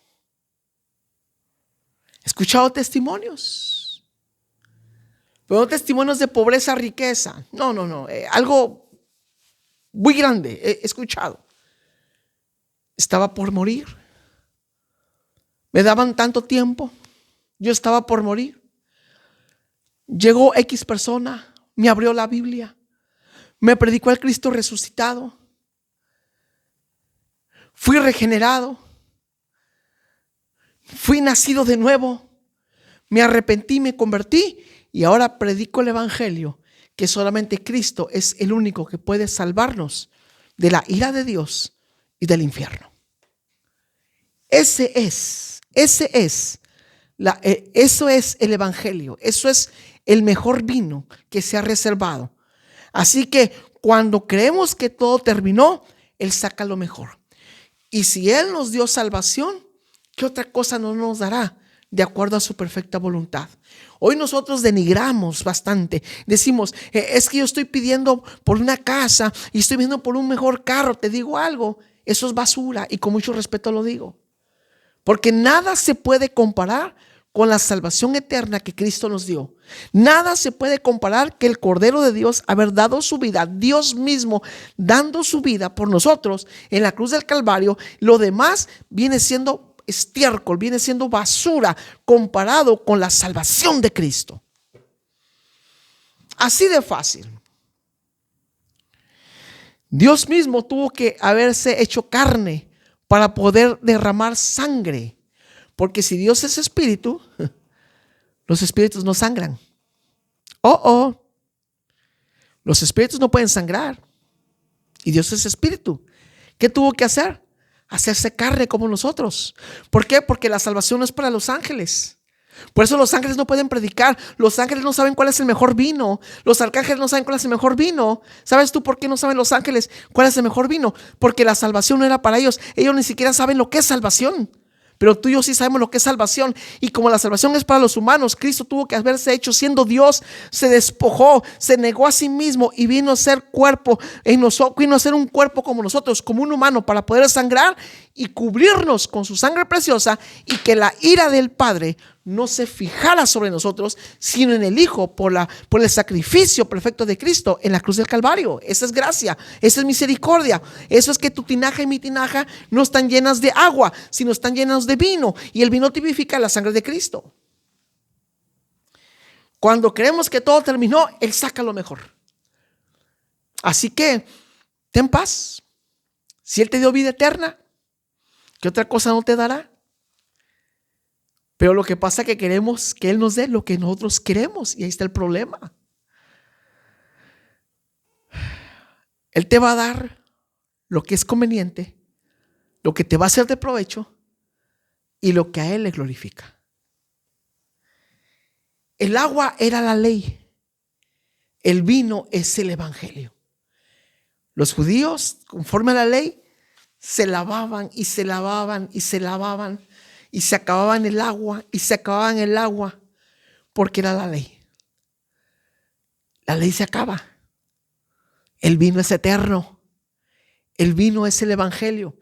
He escuchado testimonios, pero no testimonios de pobreza, riqueza. No, algo muy grande he escuchado. Estaba por morir. Me daban tanto tiempo. Yo estaba por morir. Llegó X persona, me abrió la Biblia, me predicó al Cristo resucitado. Fui regenerado. Fui nacido de nuevo. Me arrepentí, me convertí y ahora predico el evangelio, que solamente Cristo es el único que puede salvarnos de la ira de Dios y del infierno. Eso es el evangelio. Eso es el mejor vino que se ha reservado. Así que cuando creemos que todo terminó, Él saca lo mejor. Y si Él nos dio salvación, ¿qué otra cosa no nos dará de acuerdo a su perfecta voluntad? Hoy nosotros denigramos bastante. Decimos, es que yo estoy pidiendo por una casa y estoy pidiendo por un mejor carro. Te digo algo, eso es basura y con mucho respeto lo digo. Porque nada se puede comparar con la salvación eterna que Cristo nos dio. Nada se puede comparar que el Cordero de Dios haber dado su vida, Dios mismo dando su vida por nosotros en la cruz del Calvario. Lo demás viene siendo estiércol, viene siendo basura comparado con la salvación de Cristo. Así de fácil. Dios mismo tuvo que haberse hecho carne para poder derramar sangre. Porque si Dios es espíritu, los espíritus no sangran. Los espíritus no pueden sangrar. Y Dios es espíritu. ¿Qué tuvo que hacer? Hacerse carne como nosotros. ¿Por qué? Porque la salvación no es para los ángeles. Por eso los ángeles no pueden predicar. Los ángeles no saben cuál es el mejor vino. Los arcángeles no saben cuál es el mejor vino. ¿Sabes tú por qué no saben los ángeles cuál es el mejor vino? Porque la salvación no era para ellos. Ellos ni siquiera saben lo que es salvación. Pero tú y yo sí sabemos lo que es salvación. Y como la salvación es para los humanos, Cristo tuvo que haberse hecho siendo Dios. Se despojó, se negó a sí mismo y vino a ser cuerpo en nosotros, vino a ser un cuerpo como nosotros, como un humano, para poder sangrar y cubrirnos con su sangre preciosa, y que la ira del Padre no se fijara sobre nosotros, sino en el Hijo, por el sacrificio perfecto de Cristo en la cruz del Calvario. Esa es gracia, esa es misericordia. Eso es que tu tinaja y mi tinaja no están llenas de agua, sino están llenas de vino, y el vino tipifica la sangre de Cristo. Cuando creemos que todo terminó, Él saca lo mejor. Así que ten paz. Si Él te dio vida eterna, ¿qué otra cosa no te dará? Pero lo que pasa es que queremos que Él nos dé lo que nosotros queremos, y ahí está el problema. Él te va a dar lo que es conveniente, lo que te va a ser de provecho y lo que a Él le glorifica. El agua era la ley, el vino es el evangelio. Los judíos, conforme a la ley, se lavaban y se lavaban y se lavaban, y se acababan el agua y se acababan el agua, porque era la ley. La ley se acaba. El vino es eterno. El vino es el evangelio.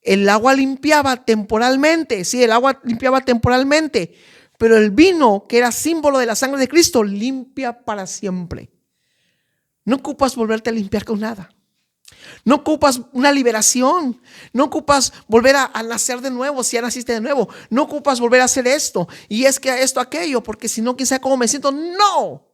El agua limpiaba temporalmente. Sí, el agua limpiaba temporalmente. Pero el vino, que era símbolo de la sangre de Cristo, limpia para siempre. No ocupas volverte a limpiar con nada. No ocupas una liberación. No ocupas volver a nacer de nuevo si ya naciste de nuevo. No ocupas volver a hacer esto. Y es que esto, aquello, porque si no, quién sabe cómo me siento. No.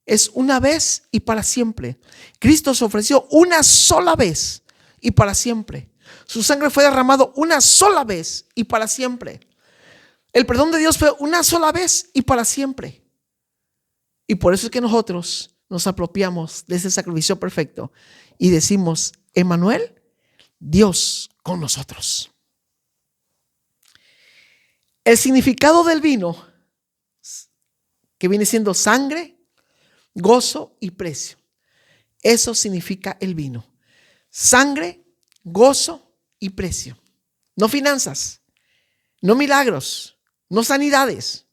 Es una vez y para siempre. Cristo se ofreció una sola vez y para siempre. Su sangre fue derramado una sola vez y para siempre. El perdón de Dios fue una sola vez y para siempre. Y por eso es que nosotros nos apropiamos de ese sacrificio perfecto y decimos: Emmanuel, Dios con nosotros. El significado del vino, que viene siendo sangre, gozo y precio. Eso significa el vino. Sangre, gozo y precio. No finanzas, no milagros, no sanidades.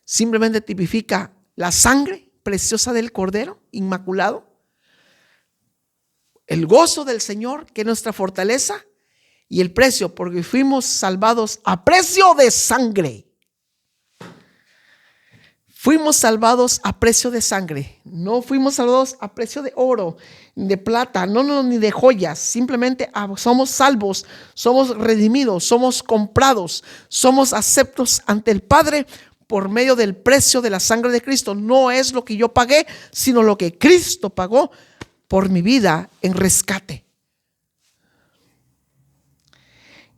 Simplemente tipifica la sangre preciosa del Cordero Inmaculado, el gozo del Señor, que es nuestra fortaleza, y el precio, porque fuimos salvados a precio de sangre. Fuimos salvados a precio de sangre. No fuimos salvados a precio de oro, de plata, no, ni de joyas. Simplemente somos salvos, somos redimidos, somos comprados, somos aceptos ante el Padre por medio del precio de la sangre de Cristo. No es lo que yo pagué, sino lo que Cristo pagó por mi vida en rescate.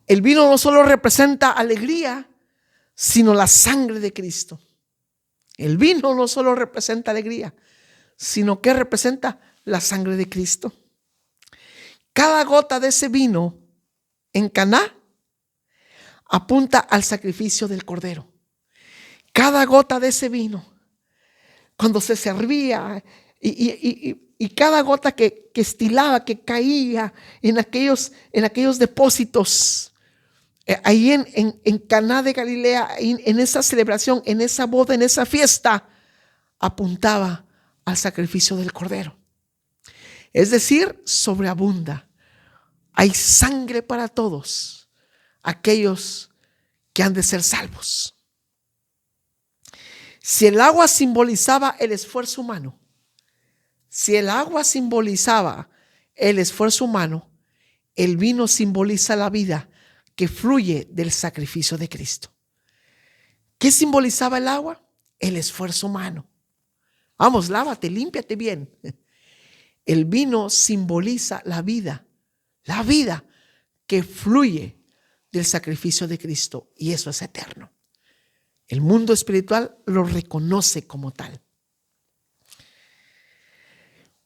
El vino no solo representa alegría, sino la sangre de Cristo. El vino no solo representa alegría, sino que representa la sangre de Cristo. Cada gota de ese vino en Caná apunta al sacrificio del Cordero. Cada gota de ese vino, cuando se servía y cada gota que estilaba, que caía en aquellos depósitos, ahí en Caná de Galilea, en esa celebración, en esa boda, en esa fiesta, apuntaba al sacrificio del Cordero. Es decir, sobreabunda. Hay sangre para todos aquellos que han de ser salvos. Si el agua simbolizaba el esfuerzo humano, el vino simboliza la vida que fluye del sacrificio de Cristo. ¿Qué simbolizaba el agua? El esfuerzo humano. Vamos, lávate, límpiate bien. El vino simboliza la vida que fluye del sacrificio de Cristo, y eso es eterno. El mundo espiritual lo reconoce como tal.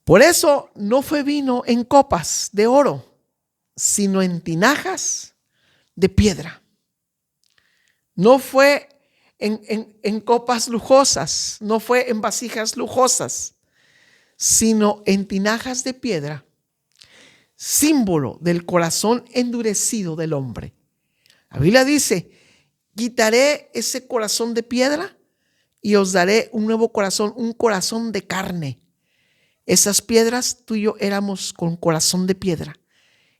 Por eso no fue vino en copas de oro, sino en tinajas de piedra. No fue en copas lujosas, no fue en vasijas lujosas, sino en tinajas de piedra, símbolo del corazón endurecido del hombre. La Biblia dice: quitaré ese corazón de piedra y os daré un nuevo corazón, un corazón de carne. Esas piedras, tú y yo éramos con corazón de piedra,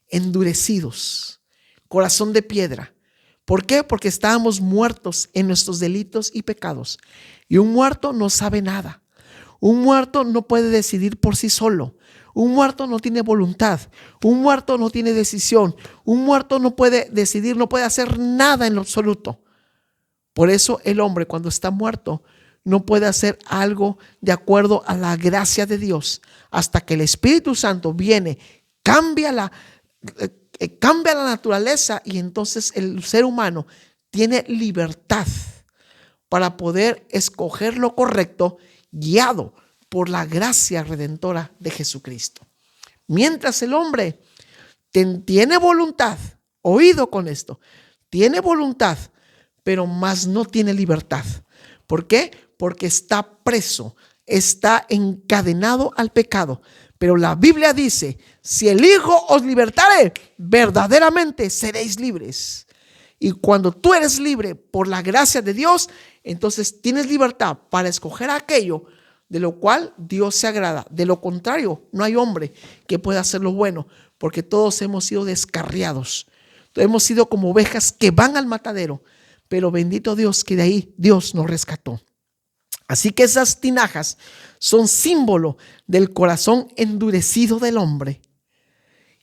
endurecidos, corazón de piedra. ¿Por qué? Porque estábamos muertos en nuestros delitos y pecados. Y un muerto no sabe nada. Un muerto no puede decidir por sí solo. Un muerto no tiene voluntad. Un muerto no tiene decisión. Un muerto no puede decidir, no puede hacer nada en lo absoluto. Por eso el hombre, cuando está muerto, no puede hacer algo de acuerdo a la gracia de Dios hasta que el Espíritu Santo viene, cambia la naturaleza, y entonces el ser humano tiene libertad para poder escoger lo correcto, guiado por la gracia redentora de Jesucristo. Mientras el hombre tiene voluntad, oído con esto, tiene voluntad, pero más no tiene libertad. ¿Por qué? Porque está preso, está encadenado al pecado. Pero la Biblia dice: si el Hijo os libertare, verdaderamente seréis libres. Y cuando tú eres libre por la gracia de Dios, entonces tienes libertad para escoger aquello de lo cual Dios se agrada. De lo contrario, no hay hombre que pueda hacer lo bueno, porque todos hemos sido descarriados. Hemos sido como ovejas que van al matadero, pero bendito Dios que de ahí Dios nos rescató. Así que esas tinajas son símbolo del corazón endurecido del hombre.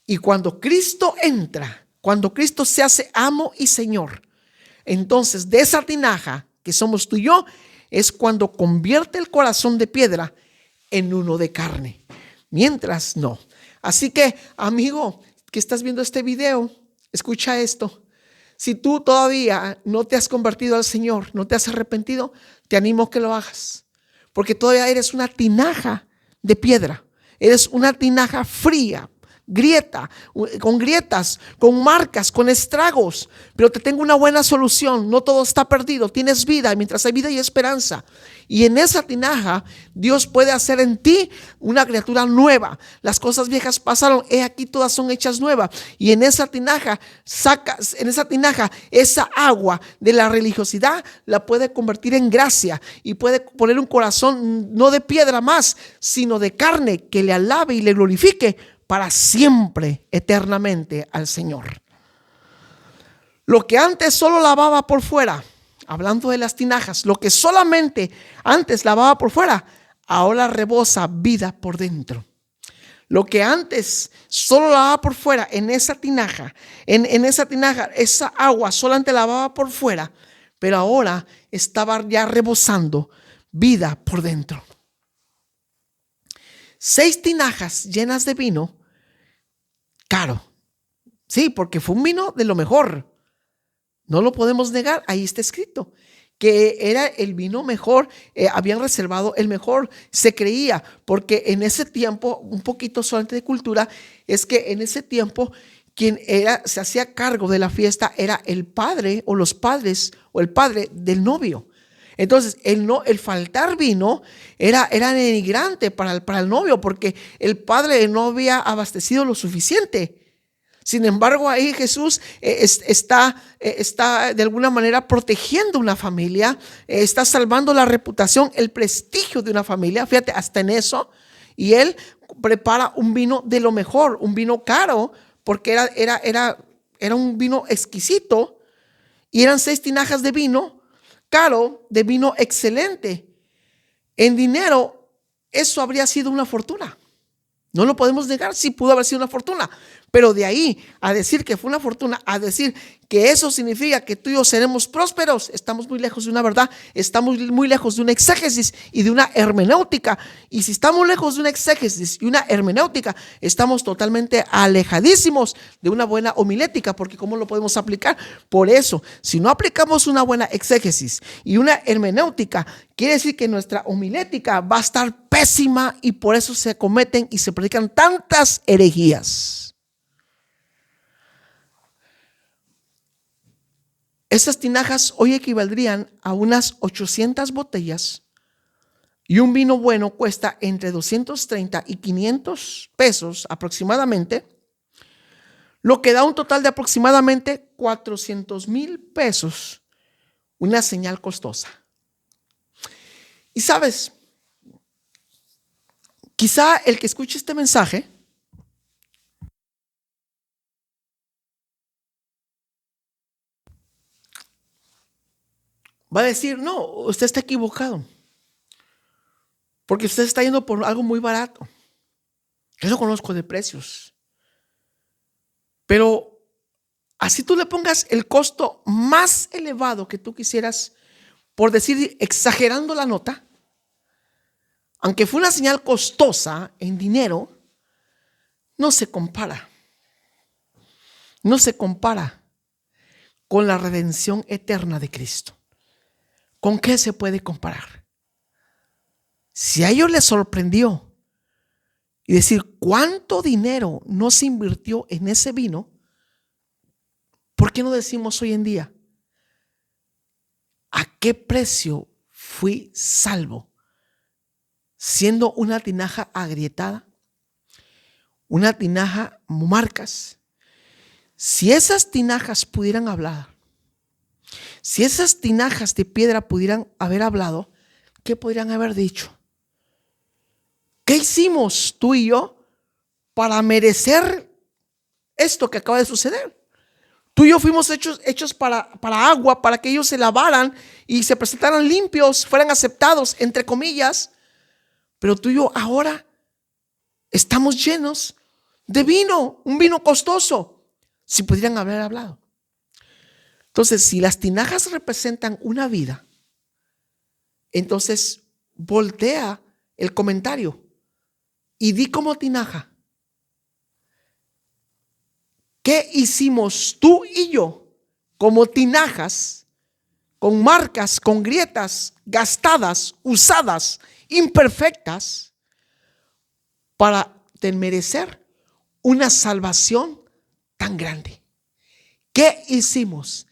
Y cuando Cristo entra, cuando Cristo se hace amo y Señor, entonces de esa tinaja que somos tú y yo, es cuando convierte el corazón de piedra en uno de carne. Mientras no. Así que, amigo que estás viendo este video, escucha esto. Si tú todavía no te has convertido al Señor, no te has arrepentido, te animo a que lo hagas. Porque todavía eres una tinaja de piedra. Eres una tinaja fría, con grietas, con marcas, con estragos. Pero te tengo una buena solución. No todo está perdido. Tienes vida. Mientras hay vida y esperanza. Y en esa tinaja Dios puede hacer en ti una criatura nueva. Las cosas viejas pasaron, he aquí todas son hechas nuevas. Y en esa tinaja esa agua de la religiosidad la puede convertir en gracia y puede poner un corazón no de piedra más, sino de carne, que le alabe y le glorifique para siempre, eternamente al Señor. Lo que antes solo lavaba por fuera, hablando de las tinajas, lo que solamente antes lavaba por fuera, ahora rebosa vida por dentro. Lo que antes solo lavaba por fuera, en esa tinaja, esa agua solamente lavaba por fuera, pero ahora estaba ya rebosando vida por dentro. 6 tinajas llenas de vino caro. Sí, porque fue un vino de lo mejor. No lo podemos negar, ahí está escrito que era el vino mejor, habían reservado el mejor, se creía, porque en ese tiempo, un poquito solamente de cultura, es que en ese tiempo quien se hacía cargo de la fiesta era el padre o los padres o el padre del novio. Entonces, el faltar vino era denigrante para el novio, porque el padre no había abastecido lo suficiente. Sin embargo, ahí Jesús está de alguna manera protegiendo una familia, está salvando la reputación, el prestigio de una familia. Fíjate, hasta en eso. Y él prepara un vino de lo mejor, un vino caro, porque era un vino exquisito. Y eran 6 tinajas de vino caro, de vino excelente. En dinero, eso habría sido una fortuna. No lo podemos negar, sí pudo haber sido una fortuna, pero de ahí a decir que fue una fortuna, a decir que eso significa que tú y yo seremos prósperos, estamos muy lejos de una verdad, estamos muy lejos de una exégesis y de una hermenéutica. Y si estamos lejos de una exégesis y una hermenéutica, estamos totalmente alejadísimos de una buena homilética, porque ¿cómo lo podemos aplicar? Por eso, si no aplicamos una buena exégesis y una hermenéutica, quiere decir que nuestra homilética va a estar pésima, y por eso se cometen y se predican tantas herejías. Esas tinajas hoy equivaldrían a unas 800 botellas, y un vino bueno cuesta entre 230 y 500 pesos aproximadamente, lo que da un total de aproximadamente 400,000 pesos, una señal costosa. Y sabes, quizá el que escuche este mensaje va a decir: no, usted está equivocado, porque usted está yendo por algo muy barato. Yo no conozco de precios, pero así tú le pongas el costo más elevado que tú quisieras, por decir, exagerando la nota, aunque fue una señal costosa en dinero, no se compara con la redención eterna de Cristo. ¿Con qué se puede comparar? Si a ellos les sorprendió y decir cuánto dinero no se invirtió en ese vino, ¿por qué no decimos hoy en día: ¿a qué precio fui salvo? Siendo una tinaja agrietada, una tinaja marcas. Si esas tinajas pudieran hablar, si esas tinajas de piedra pudieran haber hablado, ¿qué podrían haber dicho? ¿Qué hicimos tú y yo para merecer esto que acaba de suceder? Tú y yo fuimos hechos para agua, para que ellos se lavaran y se presentaran limpios, fueran aceptados, entre comillas. Pero tú y yo ahora estamos llenos de vino, un vino costoso. Si pudieran haber hablado. Entonces, si las tinajas representan una vida, entonces voltea el comentario y di como tinaja: ¿qué hicimos tú y yo como tinajas, con marcas, con grietas, gastadas, usadas, imperfectas, para merecer una salvación tan grande? ¿Qué hicimos?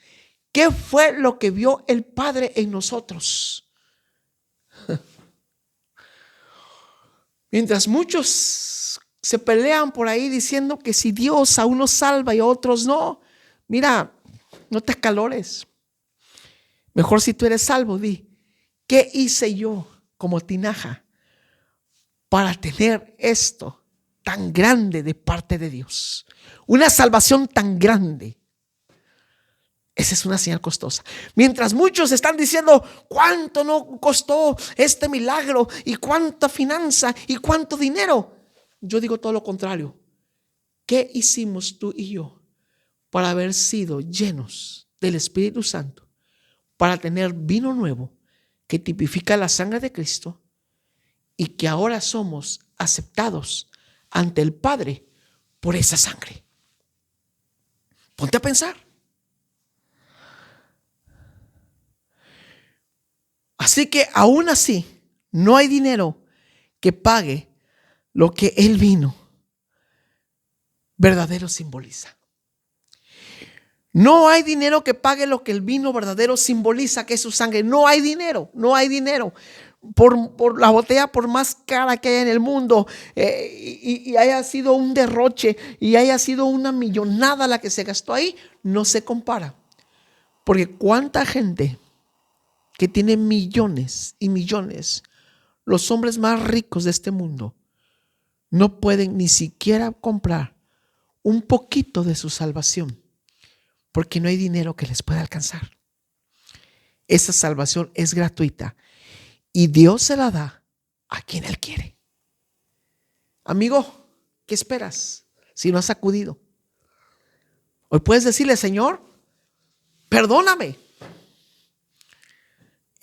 ¿Qué fue lo que vio el Padre en nosotros? Mientras muchos se pelean por ahí diciendo que si Dios a unos salva y a otros no, mira, no te acalores. Mejor si tú eres salvo, di, ¿qué hice yo como tinaja para tener esto tan grande de parte de Dios? Una salvación tan grande. Esa es una señal costosa. Mientras muchos están diciendo cuánto no costó este milagro y cuánta finanza y cuánto dinero, yo digo todo lo contrario. ¿Qué hicimos tú y yo para haber sido llenos del Espíritu Santo? Para tener vino nuevo que tipifica la sangre de Cristo y que ahora somos aceptados ante el Padre por esa sangre. Ponte a pensar. Así que aún así no hay dinero que pague lo que el vino verdadero simboliza. No hay dinero que pague lo que el vino verdadero simboliza, que es su sangre. No hay dinero, no hay dinero. Por la botella, por más cara que haya en el mundo, y haya sido un derroche y haya sido una millonada la que se gastó ahí, no se compara. Porque cuánta gente que tiene millones y millones, los hombres más ricos de este mundo, no pueden ni siquiera comprar un poquito de su salvación, porque no hay dinero que les pueda alcanzar. Esa salvación es gratuita y Dios se la da a quien Él quiere. Amigo, ¿qué esperas si no has acudido? Hoy puedes decirle: Señor, perdóname.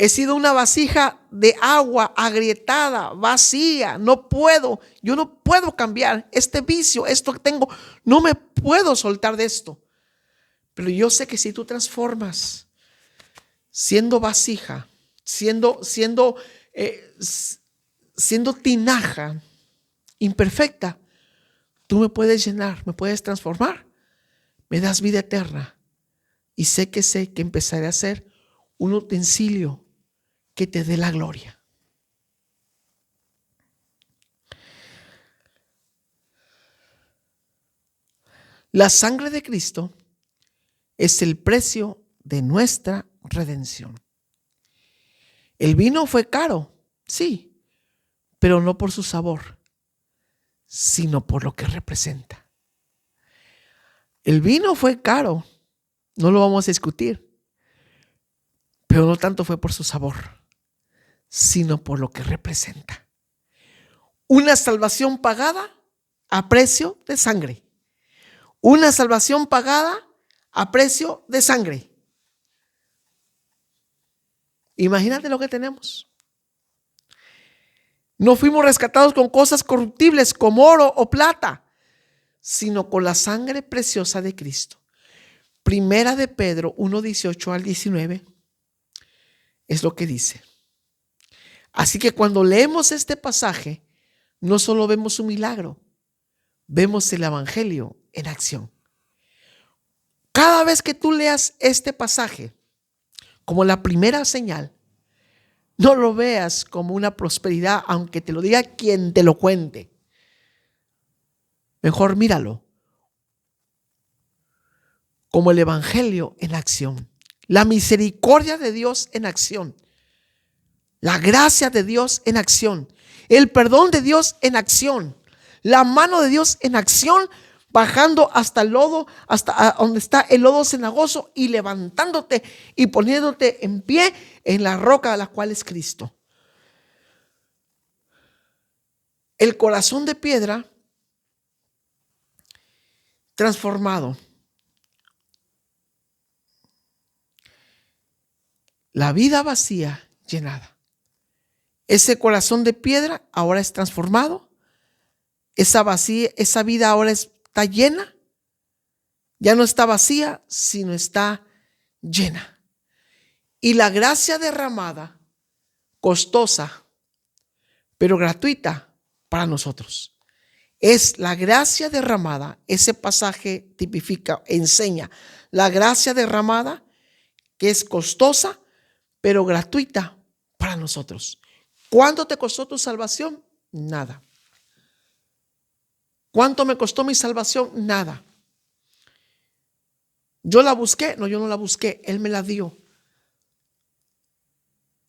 He sido una vasija de agua agrietada, vacía. Yo no puedo cambiar este vicio, esto que tengo. No me puedo soltar de esto. Pero yo sé que si tú transformas siendo vasija, siendo tinaja imperfecta, tú me puedes llenar, me puedes transformar, me das vida eterna. Y sé que empezaré a ser un utensilio que te dé la gloria. La sangre de Cristo es el precio de nuestra redención. El vino fue caro, sí, pero no por su sabor, sino por lo que representa. El vino fue caro, no lo vamos a discutir, pero no tanto fue por su sabor, sino por lo que representa. Una salvación pagada a precio de sangre. Una salvación pagada a precio de sangre. Imagínate lo que tenemos. No fuimos rescatados con cosas corruptibles como oro o plata, sino con la sangre preciosa de Cristo. Primera de Pedro 1:18 al 19 es lo que dice. Así que cuando leemos este pasaje, no solo vemos un milagro, vemos el evangelio en acción. Cada vez que tú leas este pasaje como la primera señal, no lo veas como una prosperidad, aunque te lo diga quien te lo cuente. Mejor míralo como el evangelio en acción. La misericordia de Dios en acción. La gracia de Dios en acción. El perdón de Dios en acción. La mano de Dios en acción, bajando hasta el lodo, hasta donde está el lodo cenagoso y levantándote y poniéndote en pie en la roca de la cual es Cristo. El corazón de piedra transformado. La vida vacía llenada. Ese corazón de piedra ahora es transformado. Esa vida ahora está llena. Ya no está vacía, sino está llena. Y la gracia derramada, costosa, pero gratuita para nosotros. Es la gracia derramada. Ese pasaje tipifica, enseña la gracia derramada, que es costosa, pero gratuita para nosotros. ¿Cuánto te costó tu salvación? Nada. ¿Cuánto me costó mi salvación? Nada. ¿Yo la busqué? No, yo no la busqué. Él me la dio.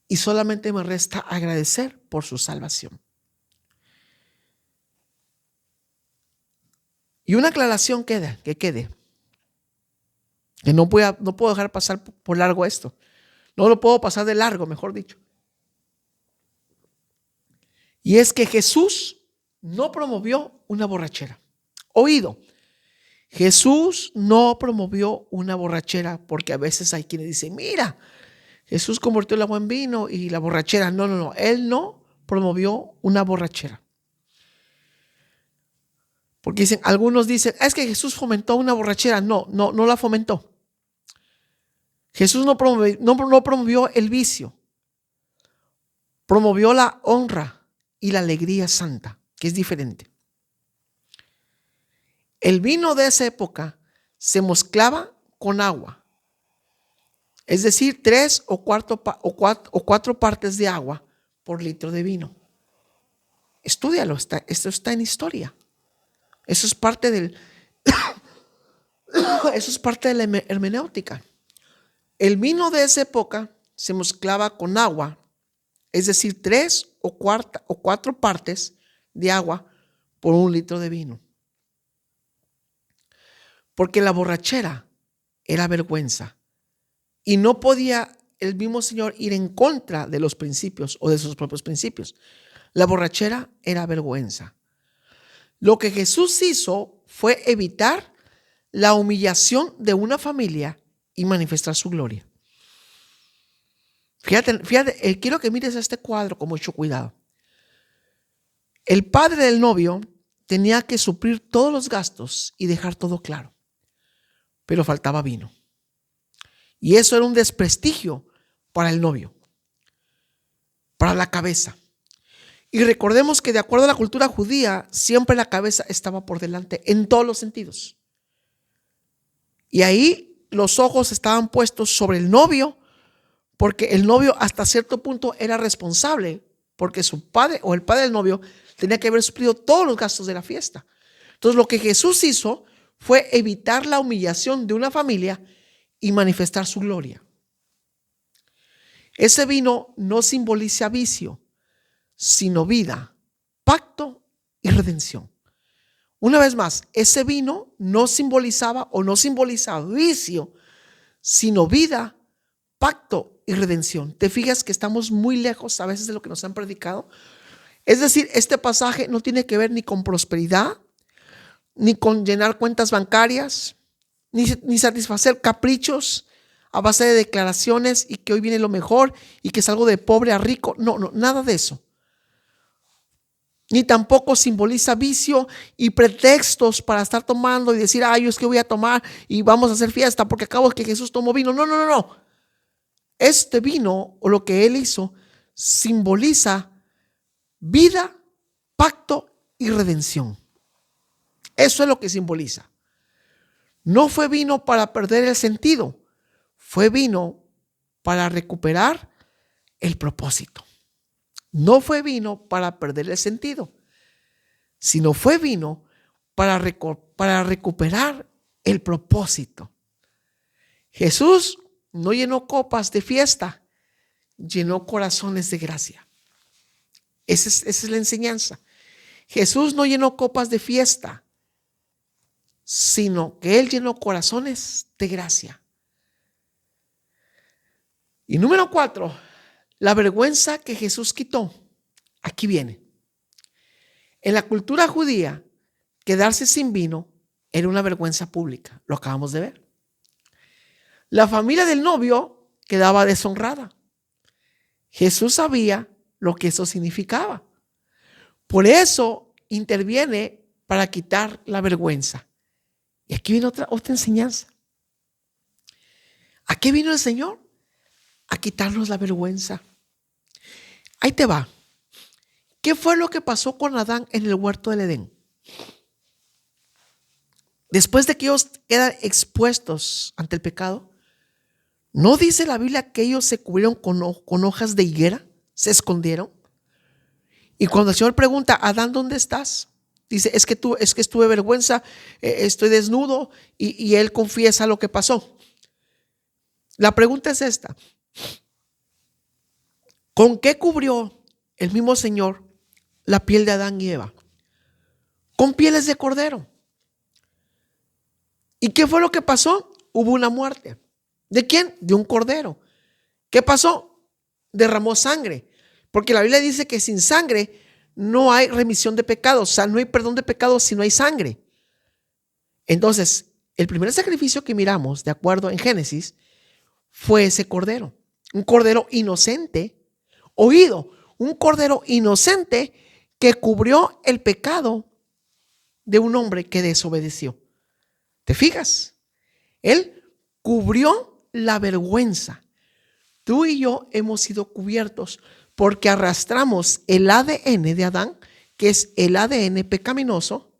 Y solamente me resta agradecer por su salvación. Y una aclaración que quede. Que no puedo dejar pasar por largo esto. No lo puedo pasar de largo, mejor dicho. Y es que Jesús no promovió una borrachera. Oído. Jesús no promovió una borrachera, porque a veces hay quienes dicen, mira, Jesús convirtió el agua en vino y la borrachera. No. Él no promovió una borrachera. Porque algunos dicen, es que Jesús fomentó una borrachera. No la fomentó. Jesús no promovió el vicio. Promovió la honra y la alegría santa, que es diferente. El vino de esa época se mezclaba con agua. Es decir, 3 o 4 partes de agua por litro de vino. Estúdialo, esto está en historia. Eso es parte de la hermenéutica. El vino de esa época se mezclaba con agua, es decir, 3 o 4 partes de agua por 1 litro de vino. Porque la borrachera era vergüenza. Y no podía el mismo Señor ir en contra de los principios o de sus propios principios. La borrachera era vergüenza. Lo que Jesús hizo fue evitar la humillación de una familia y manifestar su gloria. Fíjate, quiero que mires este cuadro con mucho cuidado. El padre del novio tenía que suplir todos los gastos y dejar todo claro, pero faltaba vino. Y eso era un desprestigio para el novio, para la cabeza. Y recordemos que de acuerdo a la cultura judía, siempre la cabeza estaba por delante en todos los sentidos. Y ahí los ojos estaban puestos sobre el novio, porque el novio hasta cierto punto era responsable, porque su padre o el padre del novio tenía que haber suplido todos los gastos de la fiesta. Entonces lo que Jesús hizo fue evitar la humillación de una familia y manifestar su gloria. Ese vino no simboliza vicio, sino vida, pacto y redención. Una vez más, ese vino no simbolizaba vicio, sino vida, pacto y redención. ¿Te fijas que estamos muy lejos a veces de lo que nos han predicado? Es decir, este pasaje no tiene que ver ni con prosperidad, ni con llenar cuentas bancarias, ni satisfacer caprichos a base de declaraciones y que hoy viene lo mejor y que salgo de pobre a rico. No, nada de eso. Ni tampoco simboliza vicio y pretextos para estar tomando y decir, yo es que voy a tomar y vamos a hacer fiesta porque acabo de que Jesús tomó vino. No. Este vino o lo que él hizo simboliza vida, pacto y redención. Eso es lo que simboliza. No fue vino para perder el sentido, fue vino para recuperar el propósito. No fue vino para perder el sentido, sino fue vino para recuperar el propósito. Jesús no llenó copas de fiesta, llenó corazones de gracia. Esa es la enseñanza. Jesús no llenó copas de fiesta, sino que Él llenó corazones de gracia. Y número 4, la vergüenza que Jesús quitó. Aquí viene. En la cultura judía, quedarse sin vino era una vergüenza pública. Lo acabamos de ver. La familia del novio quedaba deshonrada. Jesús sabía lo que eso significaba. Por eso interviene para quitar la vergüenza. Y aquí viene otra enseñanza. ¿A qué vino el Señor? A quitarnos la vergüenza. Ahí te va. ¿Qué fue lo que pasó con Adán en el huerto del Edén? Después de que ellos quedan expuestos ante el pecado, ¿no dice la Biblia que ellos se cubrieron con hojas de higuera? Se escondieron. Y cuando el Señor pregunta, Adán, ¿dónde estás? Dice, es que estuve vergüenza, estoy desnudo, y él confiesa lo que pasó. La pregunta es esta: ¿con qué cubrió el mismo Señor la piel de Adán y Eva? Con pieles de cordero. ¿Y qué fue lo que pasó? Hubo una muerte. ¿De quién? De un cordero. ¿Qué pasó? Derramó sangre. Porque la Biblia dice que sin sangre no hay remisión de pecados. O sea, no hay perdón de pecados si no hay sangre. Entonces, el primer sacrificio que miramos, de acuerdo en Génesis, fue ese cordero. Un cordero inocente. Oído, un cordero inocente que cubrió el pecado de un hombre que desobedeció. ¿Te fijas? Él cubrió la vergüenza. Tú y yo hemos sido cubiertos porque arrastramos el ADN de Adán, que es el ADN pecaminoso,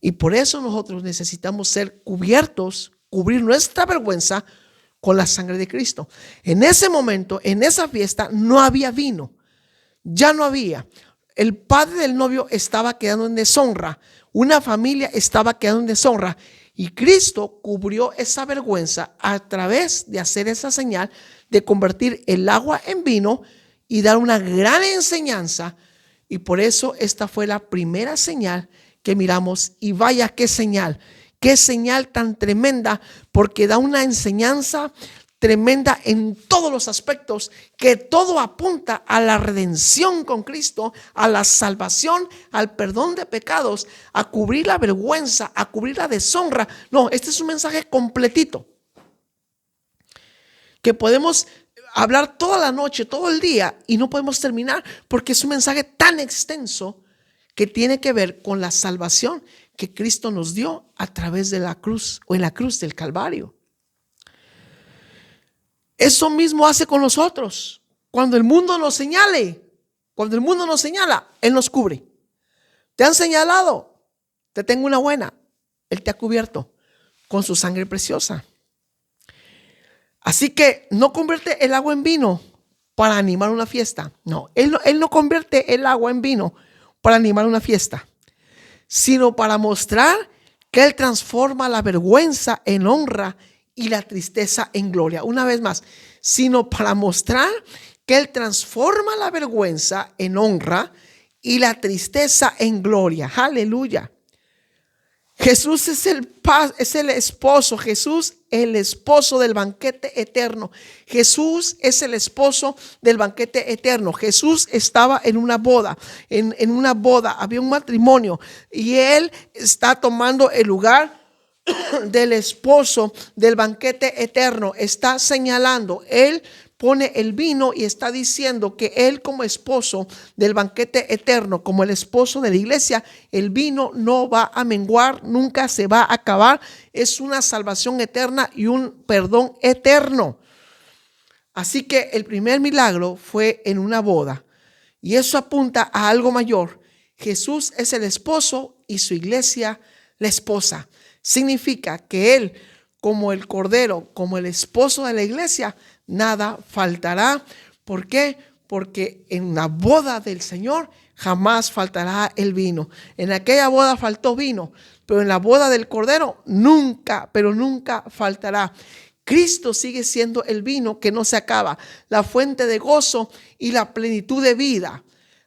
y por eso nosotros necesitamos ser cubiertos, cubrir nuestra vergüenza con la sangre de Cristo. En ese momento, en esa fiesta, no había vino, ya no había. El padre del novio estaba quedando en deshonra, una familia estaba quedando en deshonra, y Cristo cubrió esa vergüenza a través de hacer esa señal de convertir el agua en vino y dar una gran enseñanza. Y por eso esta fue la primera señal que miramos. Y vaya qué señal tan tremenda, porque da una enseñanza tremenda en todos los aspectos, que todo apunta a la redención con Cristo, a la salvación, al perdón de pecados, a cubrir la vergüenza, a cubrir la deshonra. No, este es un mensaje completito que podemos hablar toda la noche, todo el día, y no podemos terminar, porque es un mensaje tan extenso que tiene que ver con la salvación que Cristo nos dio a través de la cruz, o en la cruz del Calvario. Eso mismo hace con nosotros. Cuando el mundo nos señala, Él nos cubre. Te han señalado, te tengo una buena. Él te ha cubierto con su sangre preciosa. Así que no convierte el agua en vino para animar una fiesta. No, Él no convierte el agua en vino para animar una fiesta, sino para mostrar que Él transforma la vergüenza en honra y la tristeza en gloria. Una vez más, sino para mostrar que Él transforma la vergüenza en honra y la tristeza en gloria. Aleluya. Jesús es el esposo. Jesús, el esposo del banquete eterno. Jesús es el esposo del banquete eterno. Jesús estaba en una boda. En una boda había un matrimonio y Él está tomando el lugar del esposo del banquete eterno. Está señalando, Él pone el vino y está diciendo que Él, como esposo del banquete eterno, como el esposo de la iglesia, el vino no va a menguar, nunca se va a acabar. Es una salvación eterna y un perdón eterno. Así que el primer milagro fue en una boda, y eso apunta a algo mayor. Jesús es el esposo y su iglesia la esposa. Significa que Él, como el cordero, como el esposo de la iglesia, nada faltará. ¿Por qué? Porque en la boda del Señor jamás faltará el vino. En aquella boda faltó vino, pero en la boda del cordero nunca, pero nunca faltará. Cristo sigue siendo el vino que no se acaba, la fuente de gozo y la plenitud de vida.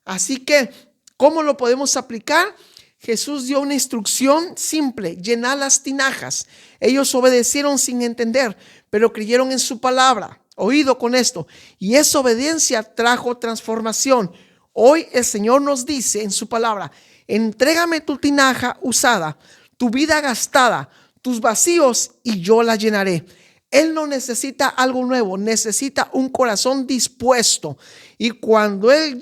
Así que, ¿cómo lo podemos aplicar? Jesús dio una instrucción simple: llenar las tinajas. Ellos obedecieron sin entender, pero creyeron en su palabra. Oído con esto. Y esa obediencia trajo transformación. Hoy el Señor nos dice en su palabra: entrégame tu tinaja usada, tu vida gastada, tus vacíos, y yo la llenaré. Él no necesita algo nuevo, necesita un corazón dispuesto. Y cuando Él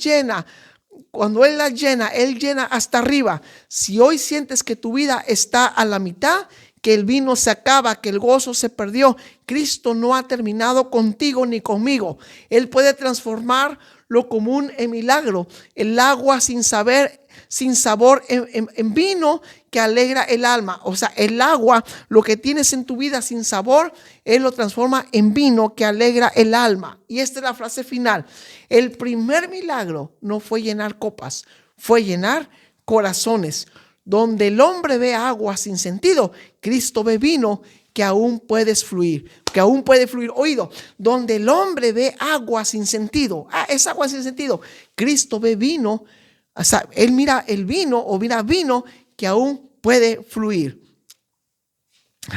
la llena, Él llena hasta arriba. Si hoy sientes que tu vida está a la mitad, que el vino se acaba, que el gozo se perdió. Cristo no ha terminado contigo ni conmigo. Él puede transformar lo común en milagro, el agua sin sabor en vino que alegra el alma. O sea, el agua, lo que tienes en tu vida sin sabor, Él lo transforma en vino que alegra el alma. Y esta es la frase final. El primer milagro no fue llenar copas, fue llenar corazones. Donde el hombre ve agua sin sentido, Cristo ve vino que aún puedes fluir, que aún puede fluir. Oído, donde el hombre ve agua sin sentido, es agua sin sentido, Cristo ve vino, o sea, Él mira el vino o mira vino que aún puede fluir.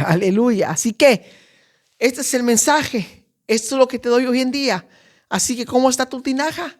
Aleluya. Así que este es el mensaje, esto es lo que te doy hoy en día. Así que, ¿cómo está tu tinaja?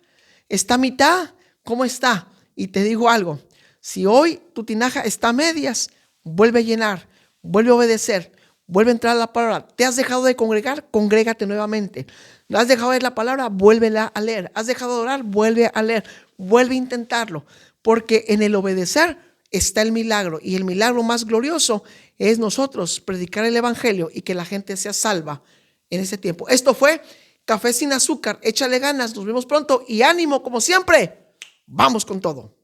¿Está a mitad? ¿Cómo está? Y te digo algo, si hoy tu tinaja está a medias, vuelve a llenar, vuelve a obedecer, vuelve a entrar a la palabra. ¿Te has dejado de congregar? Congrégate nuevamente. ¿No has dejado de leer la palabra? Vuélvela a leer. ¿Has dejado de orar? Vuelve a leer. Vuelve a intentarlo. Porque en el obedecer está el milagro. Y el milagro más glorioso es nosotros predicar el evangelio y que la gente sea salva en ese tiempo. Esto fue Café sin Azúcar. Échale ganas. Nos vemos pronto y ánimo como siempre. Vamos con todo.